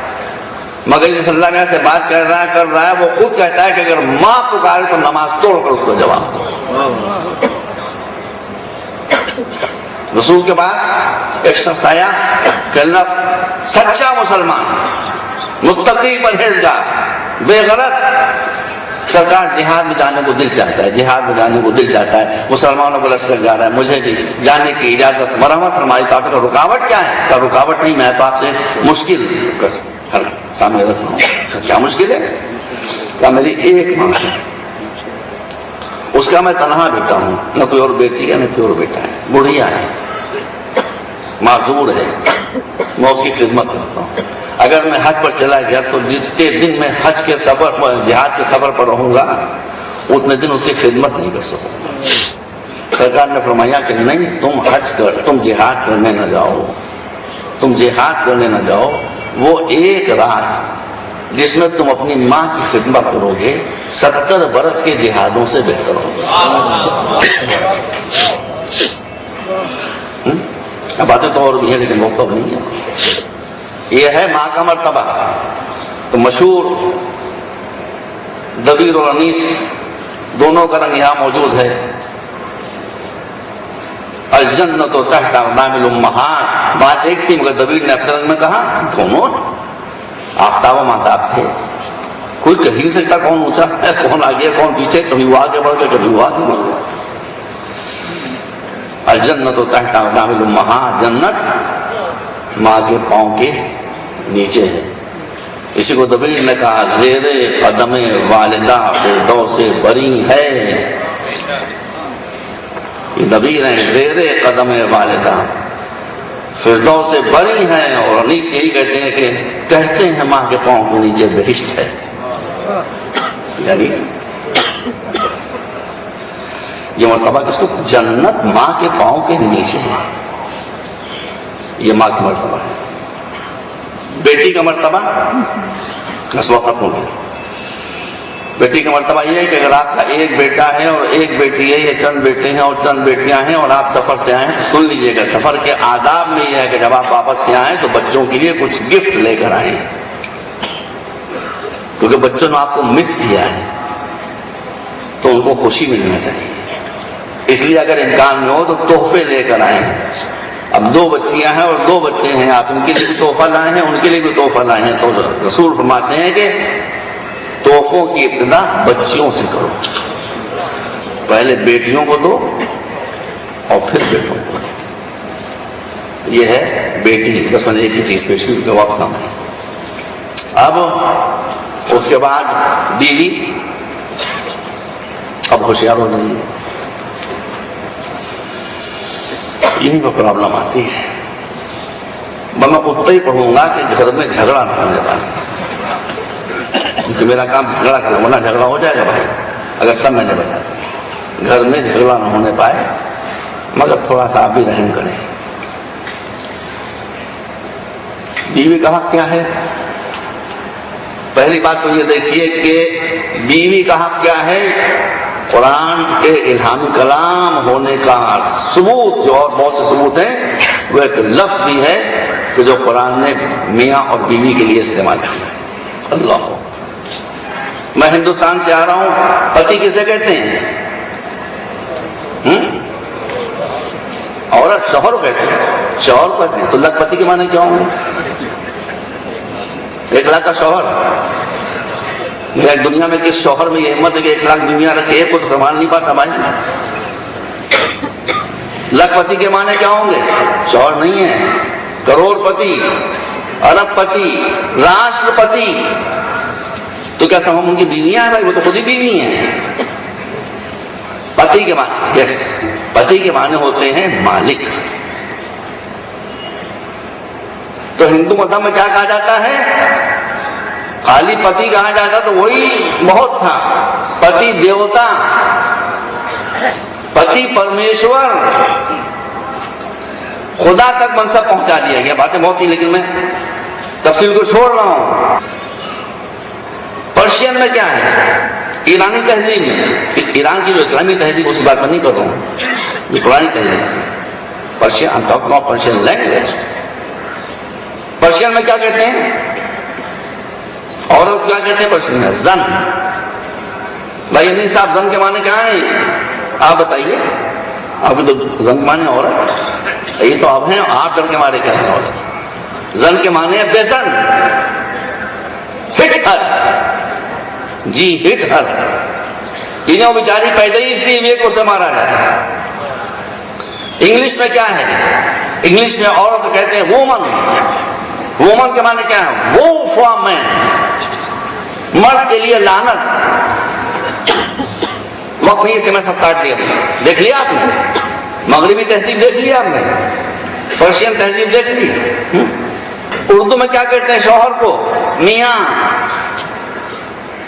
مگر جس اللہ میں سے بات کر رہا ہے وہ خود کہتا ہے کہ اگر ماں پکارے تو نماز توڑ کر اس کو جواب دو. رسول کے پاس ایک شخص آیا، کہنا سچا مسلمان، متقی، پرہیزگار، بے غرض. سرکار جہاد میں جانے کو دل چاہتا ہے، جہاد میں جانے کو دل چاہتا ہے، مسلمانوں کو لشکر جا رہا ہے، مجھے بھی جانے کی اجازت مرحمت فرمائی. تو آپ کا رکاوٹ کیا ہے؟ کہ رکاوٹ نہیں، میں تو آپ سے مشکل سامنے رکھ رہا ہوں. کیا مشکل ہے؟ کہ میری ایک ماں ہے، اس کا میں تنہا بیٹا ہوں، نہ کوئی اور بیٹی ہے نہ کوئی اور بیٹا ہے، بڑھیا ہے، معذور ہے، میں اس کی خدمت کرتا ہوں. اگر میں حج پر چلا گیا تو جتنے دن میں حج کے سفر پر، جہاد کے سفر پر رہوں گا، اتنے دن اس کی خدمت نہیں کر سکوں گا. سرکار نے فرمایا کہ نہیں، تم جہاد کرنے نہ جاؤ، تم جہاد کرنے نہ جاؤ. وہ ایک رات جس میں تم اپنی ماں کی خدمت کرو گے 70 برس کے جہادوں سے بہتر ہوگا. باتیں تو اور بھی ہیں لیکن وقت اب نہیں ہے. یہ ہے ماں کا مرتبہ. تو مشہور دبیر اور انیس دونوں کا رنگ یہاں موجود ہے. الجنت تحت اقدام الامہات. بات ایک تھی مگر دبیر نے اپنے رنگ میں کہا دونوں. آفتاب و مہتاب تھے، کوئی کہہ نہیں سکتا کون اونچا ہے کون آگے کون پیچھے. کبھی وہ آگے بڑھ گئے کبھی وہ آگے بڑھ گئے. الجنت تحت اقدام الامہات. جنت ماں کے پاؤں کے نیچے ہے. اسی کو دبیر نے کہا زیر قدم والدہ فردوس بری ہے. یہ دبیر ہیں، زیر قدم والدہ فردوس بری ہیں. اور انیس یہی کہتے ہیں ماں کے پاؤں کے نیچے بہشت ہے. یعنی یہ مرتبہ کس کو؟ جنت ماں کے پاؤں کے نیچے ہے. یہ ماں کا مرتبہ ہے. بیٹی کا مرتبہ اس وقت ختم ہو گیا. بیٹی کا مرتبہ یہ ہے کہ اگر آپ کا ایک بیٹا ہے اور ایک بیٹی ہے، یا چند بیٹے ہیں اور چند بیٹیاں ہیں، اور آپ سفر سے آئے ہیں تو سن لیجئے گا، سفر کے آداب میں یہ ہے کہ جب آپ واپس سے آئیں تو بچوں کے لیے کچھ گفٹ لے کر آئیں، کیونکہ بچوں نے آپ کو مس کیا ہے تو ان کو خوشی ملنا چاہیے. اس لیے اگر امکان میں ہو تو تحفے لے کر آئیں. اب 2 بچیاں ہیں اور 2 بچے ہیں، آپ ان کے لیے بھی تحفہ لائے ہیں، ان کے لیے بھی تحفہ لائے ہیں. تو رسول فرماتے ہیں کہ تحفوں کی ابتدا بچیوں سے کرو. پہلے بیٹیوں کو دو اور پھر بیٹوں کو دو. یہ ہے بیٹی. بس میں نے ایک ہی چیز پیش کی کیونکہ وقت کم ہے. اب اس کے بعد بیوی. اب ہوشیار ہو جائیے، یہیں پر پرابلم آتی ہے. میں اتنا ہی پڑھوں گا کہ گھر میں جھگڑا نہ ہونے پائے، کیونکہ میرا کام جھگڑا کرنا، ورنہ جھگڑا ہو جائے گا بھائی اگر سب میں نے بتا دیا۔ گھر میں جھگڑا نہ ہونے پائے، مگر تھوڑا سا آپ بھی رحم کریں۔ بیوی کا حق کیا ہے؟ پہلی بات تو یہ دیکھیے کہ بیوی کا حق کیا ہے؟ قرآن کے الہامی کلام ہونے کا ثبوت، جو اور بہت سے ثبوت ہیں، وہ ایک لفظ بھی ہے کہ جو قرآن نے میاں اور بیوی کے لیے استعمال کیا ہے۔ اللہ، میں ہندوستان سے آ رہا ہوں، پتی کسے کہتے ہیں؟ عورت شوہر کہتے ہیں، شوہر کہتے ہیں، تو لکھپتی کے معنی کیا ہوں گے؟ 1 لاکھ کا شوہر۔ دنیا میں کس شوہر میں یہ ہمت ہے کہ 1 لاکھ دنیا رکھے، ایک کو تو سنبھال نہیں پاتا بھائی۔ لکھپتی کے معنی کیا ہوں گے؟ شوہر نہیں ہے، کروڑ پتی، ارب پتی، راشٹر پتی۔ تو کیا سب ہم ان کی بیویاں ہیں بھائی؟ وہ تو خود ہی بیوی ہیں۔ پتی کے معنی، یس، پتی کے معنی ہوتے ہیں مالک۔ تو ہندو مذہب میں کیا کہا جاتا ہے؟ خالی پتی کہا جاتا تو وہی بہت تھا۔ پتی دیوتا، پتی پرمیشور، خدا تک منصب پہنچا دیا گیا۔ باتیں بہت ہی، لیکن میں تفصیل کو چھوڑ رہا ہوں۔ پرشین میں کیا ہے؟ ایرانی تہذیب میں، ایران کی جو اسلامی تہذیب، اس بات پر نہیں کر رہا ہوں، یہ قرآنی تہذیب، پرشین لینگویج۔ پرشین میں کیا کہتے ہیں؟ عورت کیا کہتے ہیں پرشین میں؟ زن۔ بھائی نہیں صاحب، زن کے معنی کیا ہیں؟ آپ بتائیے، آپ تو زن کے معنی عورت، یہ تو آپ ہیں، آپ ڈر کے مارے کہہ رہے ہیں عورت۔ زن کے معنی ہے بے زن، ہٹ ہر، جی ہٹ ہر۔ انہیں بیچاری پیدا ہی اس لیے کو سے مارا جائے۔ انگلش میں کیا ہے؟ انگلش میں عورت کہتے ہیں وومن۔ وومن کے معنی کیا ہے؟ وہ فار مین، مرد کے لیے لعنت۔ وقت نہیں اسے میں سب کاٹ دیا، دیکھ لیا آپ نے؟ مغربی تہذیب دیکھ لیا آپ نے؟ پرشین تہذیب دیکھ لی؟ اردو میں کیا کہتے ہیں شوہر کو؟ میاں۔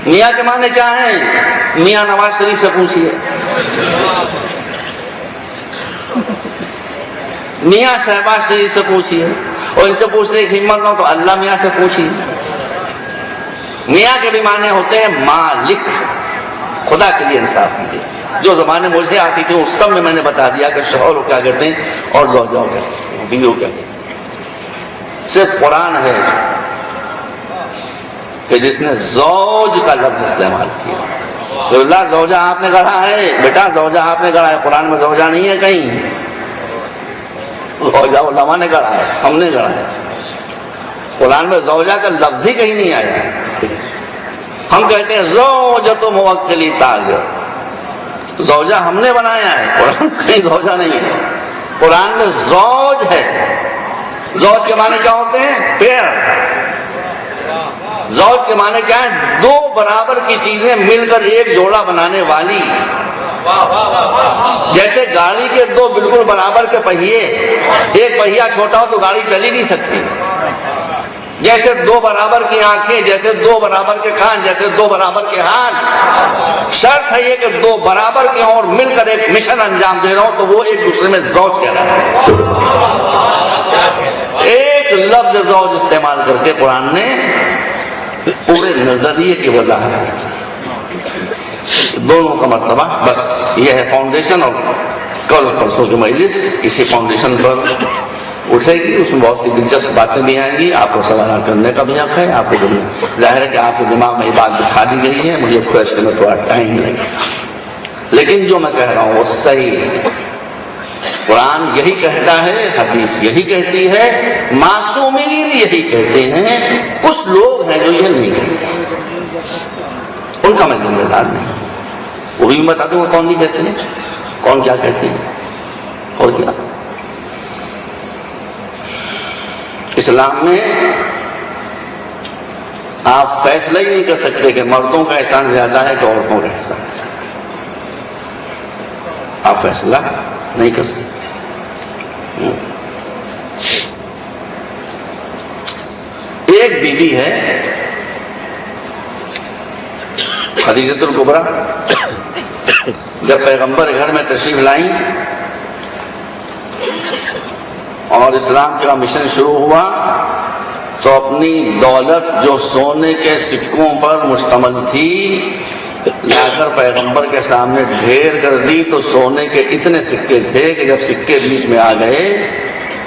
میاں کے معنی کیا ہیں؟ میاں نواز شریف سے پوچھیے، میاں شہباز شریف سے پوچھیے، اور ان سے پوچھنے کی ہمت نہ ہو تو اللہ میاں سے پوچھیے۔ میاں کے بھی معنی ہوتے ہیں مالک۔ خدا کے لیے انصاف کیجیے، جو زبانیں مجھے آتی تھی اس سب میں نے بتا دیا کہ شوہر کو کیا کہتے ہیں اور زوجہ کو کیا کہتے ہیں، بیوی کو کیا کہتے ہیں۔ صرف قرآن ہے کہ جس نے زوج کا لفظ استعمال کیا۔ اللہ زوجہ آپ نے گڑھا ہے، بیٹا زوجہ آپ نے گڑھا ہے، قرآن میں زوجہ نہیں ہے کہیں۔ زوجہ علماء نے گڑھا ہے، ہم نے گڑھا ہے۔ قرآن میں زوجہ کا لفظ ہی کہیں نہیں آیا۔ ہم کہتے ہیں زوجۃ موکلی تاجر، زوجہ ہم نے بنایا ہے، قرآن کہیں زوجہ نہیں ہے۔ قرآن میں زوج ہے۔ زوج کے معنی کیا ہوتے ہیں؟ پیر۔ زوج کے معنی کیا ہے؟ دو برابر کی چیزیں مل کر ایک جوڑا بنانے والی۔ جیسے گاڑی کے دو بالکل برابر کے پہیے، ایک پہیا چھوٹا ہو تو گاڑی چل ہی نہیں سکتی۔ جیسے دو برابر کی آنکھیں، جیسے دو برابر کے کان، جیسے دو برابر کے ہاتھ، شرط ہے یہ کہ دو برابر کے ہوں اور مل کر ایک مشن انجام دے رہا ہوں تو وہ ایک دوسرے میں زوج کہلاتا ہے۔ ایک لفظ زوج استعمال کر کے قرآن نے پورے نظریے کی وضاحت کی، دونوں کا مرتبہ۔ بس یہ ہے فاؤنڈیشن، اور کل پرسوں کی مجلس اسی فاؤنڈیشن پر اٹھے گی۔ اس میں بہت سی دلچسپ باتیں بھی آئیں گی، آپ کو سوالات کرنے کا بھی حق ہے۔ آپ کو ظاہر ہے کہ آپ کے دماغ میں یہ بات بچھا دی گئی ہے، مجھے کھوجنے میں تھوڑا ٹائم لگے گا، لیکن جو میں کہہ رہا ہوں وہ صحیح ہے۔ قرآن یہی کہتا ہے، حدیث یہی کہتی ہے، معصومین یہی کہتے ہیں۔ کچھ لوگ ہیں جو یہ نہیں کہتے، ان کا میں ذمہ دار نہیں، وہ بھی بتا دوں کون نہیں کہتے ہیں، کون کیا کہتے ہیں اور کیا۔ اسلام میں آپ فیصلہ ہی نہیں کر سکتے کہ مردوں کا احسان زیادہ ہے کہ عورتوں کا احسان زیادہ ہے، آپ فیصلہ نہیں کر سکتے۔ ایک بیوی ہے خدیجہ الکبریٰ، جب پیغمبر گھر میں تشریف لائیں اور اسلام کا مشن شروع ہوا تو اپنی دولت جو سونے کے سکوں پر مشتمل تھی لا کر پیغمبر کے سامنے ڈھیر کر دی، تو سونے کے اتنے سکے تھے کہ جب سکے بیچ میں آ گئے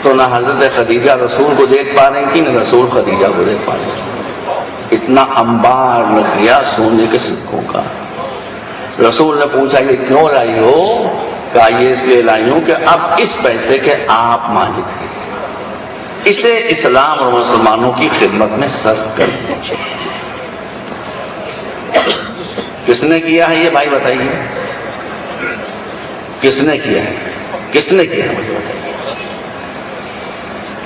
تو نہ حضرت خدیجہ رسول کو دیکھ پا رہی تھی نہ رسول خدیجہ کو دیکھ پا رہی تھی، اتنا انبار لگ گیا سونے کے سکوں کا۔ رسول نے پوچھا یہ کیوں لائی ہو؟ کہا یہ اس لیے لائی ہوں کہ اب اس پیسے کے آپ مالک ہیں، اسے اسلام اور مسلمانوں کی خدمت میں صرف کر دیجیے۔ کس نے کیا ہے یہ بھائی بتائیے؟ کس نے کیا ہے؟ کس نے کیا ہے مجھے بتائیے؟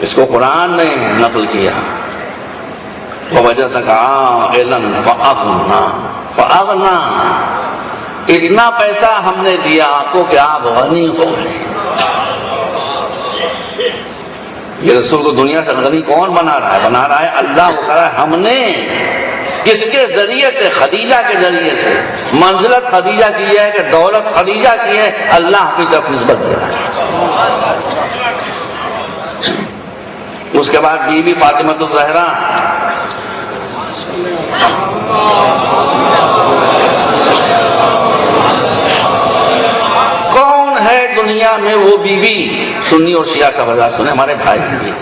اس کو قرآن نے نقل کیا، وَوَجَدَكَ عَائِلًا فَأَغْنَىٰ، اتنا پیسہ ہم نے دیا آپ کو کہ آپ غنی ہو گئے۔ یہ رسول کو دنیا سے غنی کون بنا رہا ہے؟ بنا رہا ہے اللہ کو، کرا ہم نے کس کے ذریعے سے؟ خدیجہ کے ذریعے سے۔ منزلت خدیجہ کی ہے کہ دولت خدیجہ کی ہے، اللہ کی طرف نسبت دے رہا ہے۔ اس کے بعد بیوی فاطمہ الزہرا، کون ہے دنیا میں وہ بیوی؟ سنی اور شیعہ سب حضرات سنے، ہمارے بھائی ہیں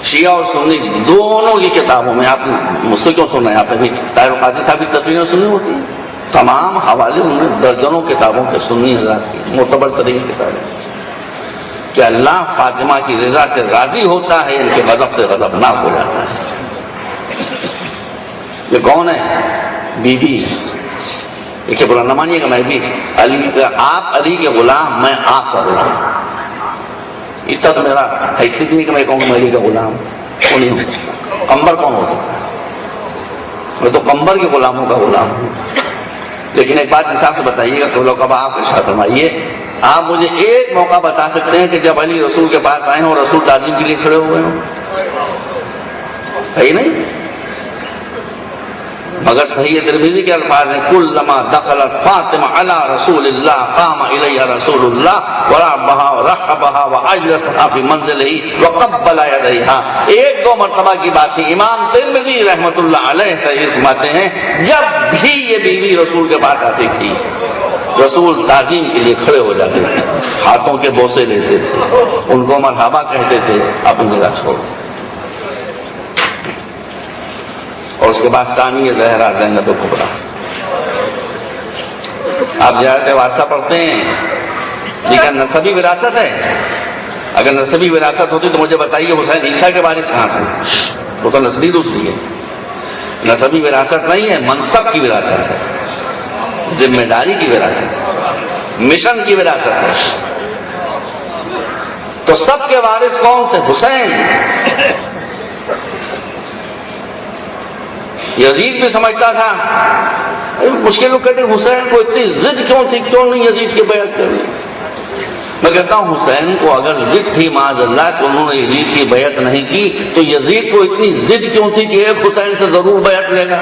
شیعہ اور سنی دونوں کی کتابوں میں، آپ مجھ سے کیوں سن رہے ہیں؟ آپ نے بھی طاہر القادری صاحب کی تقریریں سنی ہوتی ہیں، تمام حوالے انہوں نے درجنوں کتابوں کے سنی حضرات کی معتبر ترین کتابیں، کہ اللہ فاطمہ کی رضا سے راضی ہوتا ہے، ان کے غضب سے غضبناک ہو جاتا ہے۔ یہ کون ہے؟ بی بی۔ دیکھیے برا نہ مانیے کہ میں بھی آپ علی کے غلام، میں آپ کا غلام، اتنا تو میرا حیثیت نہیں کہ میں کہوں کہ میں علی کا غلام، وہ نہیں ہو سکتا۔ قمبر کون ہو سکتا ہے؟ میں تو قمبر کے غلاموں کا غلام ہوں۔ لیکن ایک بات انصاف سے بتائیے گا، تو لوگ اب آپ ارشاد فرمائیے، آپ مجھے ایک موقع بتا سکتے ہیں کہ جب علی رسول کے پاس آئے ہوں اور رسول تعظیم کے لیے کھڑے ہوئے ہوں؟ ہے ہی نہیں۔ مگر صحیح ترمذی کے الفاظ ہیں، کلما دخلت فاطمہ علی رسول اللہ قام الیہ رسول اللہ ورحبها ورحبها واجلسها فی منزلہ وقبل یدیہا۔ ایک دو مرتبہ کی بات تھی، امام ترمذی رحمۃ اللہ علیہ فرماتے ہیں جب بھی یہ بیوی رسول کے پاس آتی تھی رسول تعظیم کے لیے کھڑے ہو جاتے تھے، ہاتھوں کے بوسے لیتے تھے، ان کو مرحبا کہتے تھے، اپنی جگہ چھوڑ۔ اور اس کے بعد ثانی زہرا زینب الکبریٰ، آپ زیارت وارثہ پڑھتے ہیں، لیکن نسبی وراثت ہے۔ اگر نسبی وراثت ہوتی تو مجھے بتائیے حسین عیسیٰ کے وارث کہاں سے؟ وہ تو نسلی دوسری ہے، نسبی وراثت نہیں ہے، منصب کی وراثت ہے، ذمہ داری کی وراثت ہے، مشن کی وراثت ہے۔ تو سب کے وارث کون تھے؟ حسین۔ یزید بھی سمجھتا تھا، مشکل لوگ کہتے ہیں حسین کو اتنی ضد کیوں تھی، کیوں نہیں یزید کی بیعت کری؟ میں کہتا ہوں حسین کو اگر ضد تھی معاذ اللہ کہ انہوں نے یزید کی بیعت نہیں کی، تو یزید کو اتنی ضد کیوں تھی کہ ایک حسین سے ضرور بیعت لے گا؟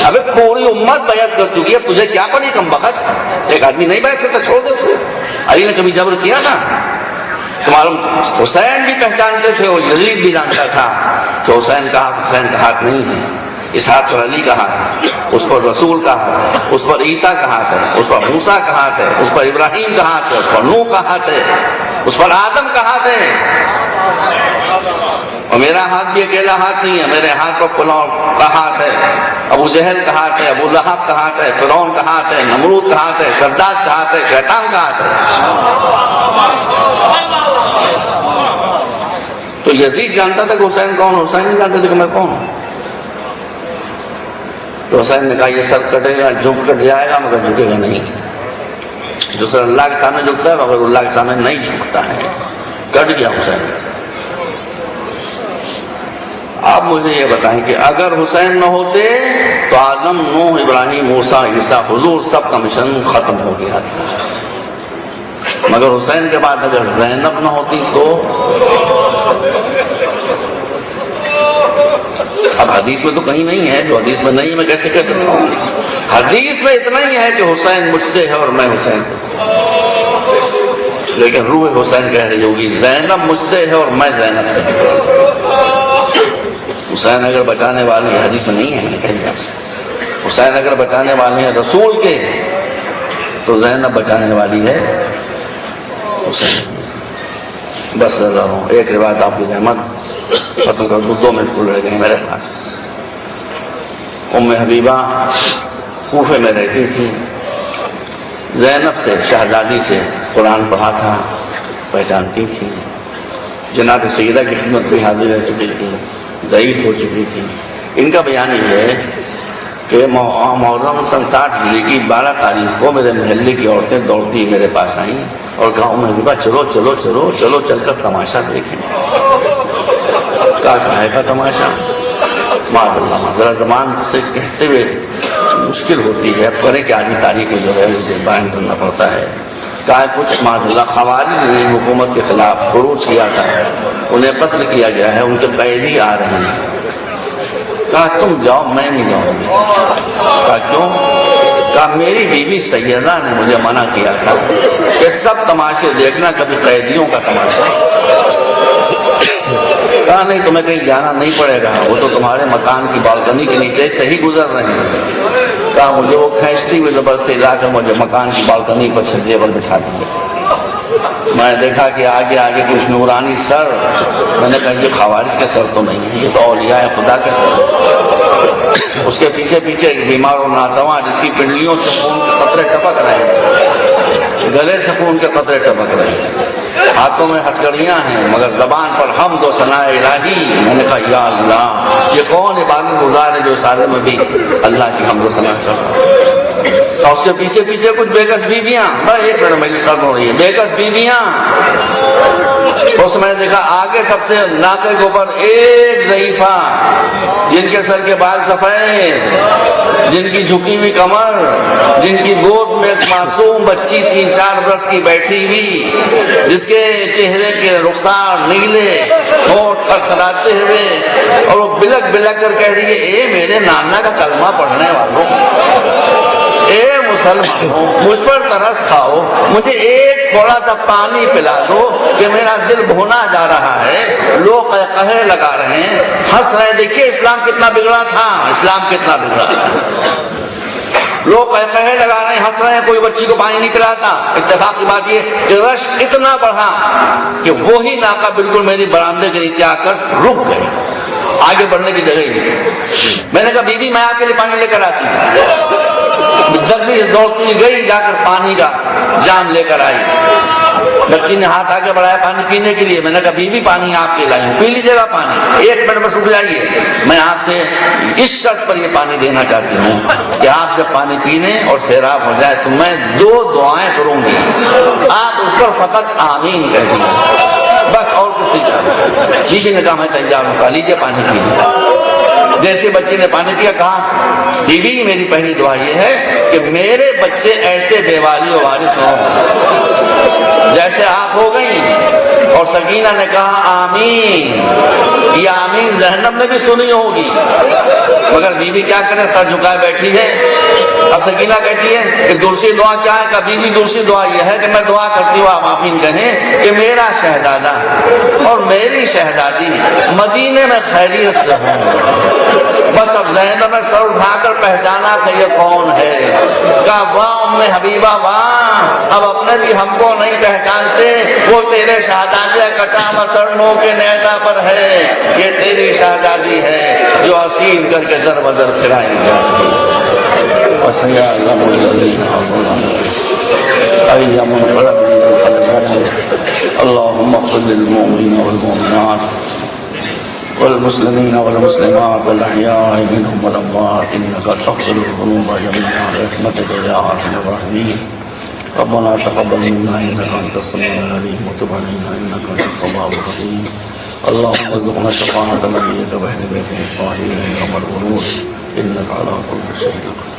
ابے پوری امت بیعت کر چکی ہے، تجھے کیا پڑی کم بخت؟ ایک آدمی نہیں بیعت کرتا چھوڑ دے اسے۔ علی نے کبھی جبر کیا تھا؟ تمہارا حسین بھی پہچانتے تھے اور یزید بھی جانتا تھا کہ حسین کا ہاتھ نہیں ہے، اس ہاتھ پر علی کا ہاتھ ہے، اس پر رسول کا ہاتھ ہے، اس پر عیسیٰ کا ہاتھ ہے، اس پر موسیٰ کا ہاتھ ہے، اس پر ابراہیم کا ہاتھ ہے، اس پر نوح کا ہاتھ ہے، اس پر آدم کا ہاتھ ہے۔ اور میرا ہاتھ بھی اکیلا ہاتھ نہیں ہے، میرے ہاتھ پر فلاں کا ہاتھ ہے، ابو جہل کا ہاتھ ہے، ابو لہب کا ہاتھ ہے، فرعون کا ہاتھ ہے، نمرود کا ہاتھ ہے، شداد کا ہاتھ ہے، شیطان کا ہاتھ ہے۔ تو یزید جانتا تھا کہ حسین کون، حسین نہیں جانتا تھا کہ میں کون ہوں۔ تو حسین نے کہا یہ سر کٹے گا، جھک کر جائے گا مگر جھکے گا نہیں۔ جو سر اللہ کے سامنے جھکتا ہے مگر اللہ کے سامنے نہیں جھکتا ہے۔ کٹ گیا حسین کا سر۔ آپ مجھے یہ بتائیں کہ اگر حسین نہ ہوتے تو آدم، نوح، ابراہیم، موسیٰ، عیسیٰ، حضور سب کا مشن ختم ہو گیا تھا۔ مگر حسین کے بعد اگر زینب نہ ہوتی تو اب حدیث میں تو کہیں نہیں ہے، جو حدیث میں نہیں ہے میں کیسے کہہ سکتا ہوں؟ حدیث میں اتنا ہی ہے کہ حسین مجھ سے ہے اور میں حسین سے، لیکن روح حسین کہہ رہی ہوگی زینب مجھ سے ہے اور میں زینب سے ہوں۔ حسین اگر بچانے والی ہے، حدیث میں نہیں ہے، میں کہہ دیا آپ سے، حسین اگر بچانے والی ہے رسول کے تو زینب بچانے والی ہے حسین۔ بس رضا ہوں، ایک روایت آپ کی زحمت ختم کر دوں، 2 منٹ کھل رہ گئے میرے پاس۔ ام حبیبہ کوفے میں رہتی تھی، زینب سے شہزادی سے قرآن پڑھا تھا، پہچانتی تھی، جناب سیدہ کی خدمت بھی حاضر رہ چکی تھی، ضعیف ہو چکی تھی۔ ان کا بیان یہ ہے کہ محرم سن 60 ہجری کی 12 تاریخ کو میرے محلے کی عورتیں دوڑتی میرے پاس آئیں اور کہا ام حبیبہ چلو چلو چلو چلو چل کر تماشا دیکھیں۔ کہا ہے کا تماشا؟ معاذ اللہ، ذرا زبان سے کہتے ہوئے مشکل ہوتی ہے، اب کرے کہ آدمی تاریخ میں جو ہے مجھے بیان کرنا پڑتا ہے۔ کہا کچھ معاذ اللہ خوارج نے حکومت کے خلاف خروج کیا تھا، انہیں قتل کیا گیا ہے، ان کے قیدی آ رہے ہیں۔ کہا تم جاؤ، میں نہیں جاؤں گی۔ کہا کیوں؟ کہا میری بیوی سیدہ نے مجھے منع کیا تھا کہ سب تماشے دیکھنا، کبھی قیدیوں کا تماشا۔ کہا نہیں تمہیں کہیں جانا نہیں پڑے گا، وہ تو تمہارے مکان کی بالکنی کے نیچے صحیح گزر رہے ہیں۔ کہا مجھے وہ کھینچتی ہوئی زبردستی لا کر مجھے مکان کی بالکنی پر چھجے پر بٹھا دیں گے۔ میں نے دیکھا کہ آگے آگے کچھ نورانی سر، میں نے کہا یہ خوارج کے سر تو نہیں ہے، یہ تو اولیاء خدا کے سر۔ اس کے پیچھے پیچھے ایک بیمار اور ناتواں جس کی پنڈلیوں سے خون کے قطرے ٹپک رہے ہیں، گلے سے خون کے قطرے ٹپک رہے ہیں، ہاتھوں میں ہتھکڑیاں ہیں مگر زبان پر حمد و ثناء الہی۔ میں نے کہا یا اللہ، یہ کون عبادت گزار ہے جو سارے میں بھی اللہ کی حمد و ثناء کر رہا ہے؟ اور اس کے پیچھے پیچھے کچھ بےکس بیویاں، بس ایک منٹ مجلس ختم ہو رہی ہے، بےکس بیویاں۔ اس میں نے دیکھا آگے سب سے ناکے کے اوپر ایک ضعیفہ، جن کے سر کے بال سفید، جن کی جھکی ہوئی کمر، جن کی گود میں ایک معصوم بچی 3-4 برس کی بیٹھی ہوئی، جس کے چہرے کے رخسار نیلے، ہونٹ تھرتھراتے ہوئے، اور وہ بلک بلک کر کہہ رہی ہے اے میرے نانا کا کلمہ پڑھنے والوں، اے مسلمانوں مجھ پر ترس کھاؤ، مجھے ایک تھوڑا سا پانی پلا دو کہ میرا دل بھونا جا رہا ہے۔ لوگ قہقہے لگا رہے ہیں، ہنس رہے ہیں، دیکھیے اسلام کتنا بگڑا تھا، اسلام کتنا بگڑا تھا۔ لوگ قہقہے لگا رہے ہیں، ہنس رہے ہیں، کوئی بچی کو پانی نہیں پلاتا۔ اتفاق کی بات یہ کہ رش اتنا بڑھا کہ وہی ناکہ بالکل میری برآمدے کے نیچے آ کر رک گئے، آگے بڑھنے کی جگہ ہی نہیں۔ میں نے کہا بی بی میں آپ کے لیے پانی لے کر آتی ہوں۔ دبی دوڑتی گئی، جا کر پانی کا جام لے کر آئی۔ بچی نے ہاتھ آگے بڑھایا پانی پینے کے لیے، میں نے کہا بی بی پانی آپ کے لائی ہوں، پی لیجیے گا پانی، 1 منٹ بس رک جائیے، میں آپ سے اس شرط پر یہ پانی دینا چاہتی ہوں کہ آپ جب پانی پینے اور سیراب ہو جائے تو میں 2 دعائیں کروں گی، آپ اس پر فقط آمین کہہ دیجیے، بس اور کچھ نہیں چاہتا۔ بی بی نے کہا میں تیار ہوں، کہا لیجیے پانی پیجیے۔ جیسے بچے نے پانی پیا، کہا بی بی میری پہلی دعا یہ ہے کہ میرے بچے ایسے بے والی و وارث نہ ہوں جیسے آپ ہو گئی۔ اور سکینہ نے کہا آمین۔ یہ آمین زینب نے بھی سنی ہوگی، مگر بی بی کیا کرے، سر جھکائے بیٹھی ہے۔ اب سکینہ کہتی ہے کہ دوسری دعا کیا ہے؟ کہ بی بی دوسری دعا یہ ہے کہ میں دعا کرتی ہوں آپ آمین کہیں کہ میرا شہزادہ اور میری شہزادی مدینے میں خیریت سے ہوں۔ بس اب زینب نے سر اٹھا کر پہچانا کہ یہ کون ہے، کہا واہ ام حبیبہ واہ، اب اپنے بھی ہم کو نہیں پہچانتے، وہ تیرے شہزادے کٹا مسر نو کے نیزہ پر ہے، یہ تیری شہزادی ہے جو اسیر کر کے در بدر پھرائی جاتی ہے۔ وسيعلم الذين ظلموا أي منقلب ينقلبون اللهم اغفر للمؤمنين والمؤمنات والمسلمين والمسلمات والأحياء منهم والأموات إنك تغفر الذنوب جميعا برحمتك يا أرحم الراحمين ربنا تقبل منا إنك أنت السميع العليم وتب علينا إنك أنت التواب الرحيم اللهم ارزقنا شفاعة نبيك وأهل بيته الطاهرين يوم الورود إنك على كل شيء قدير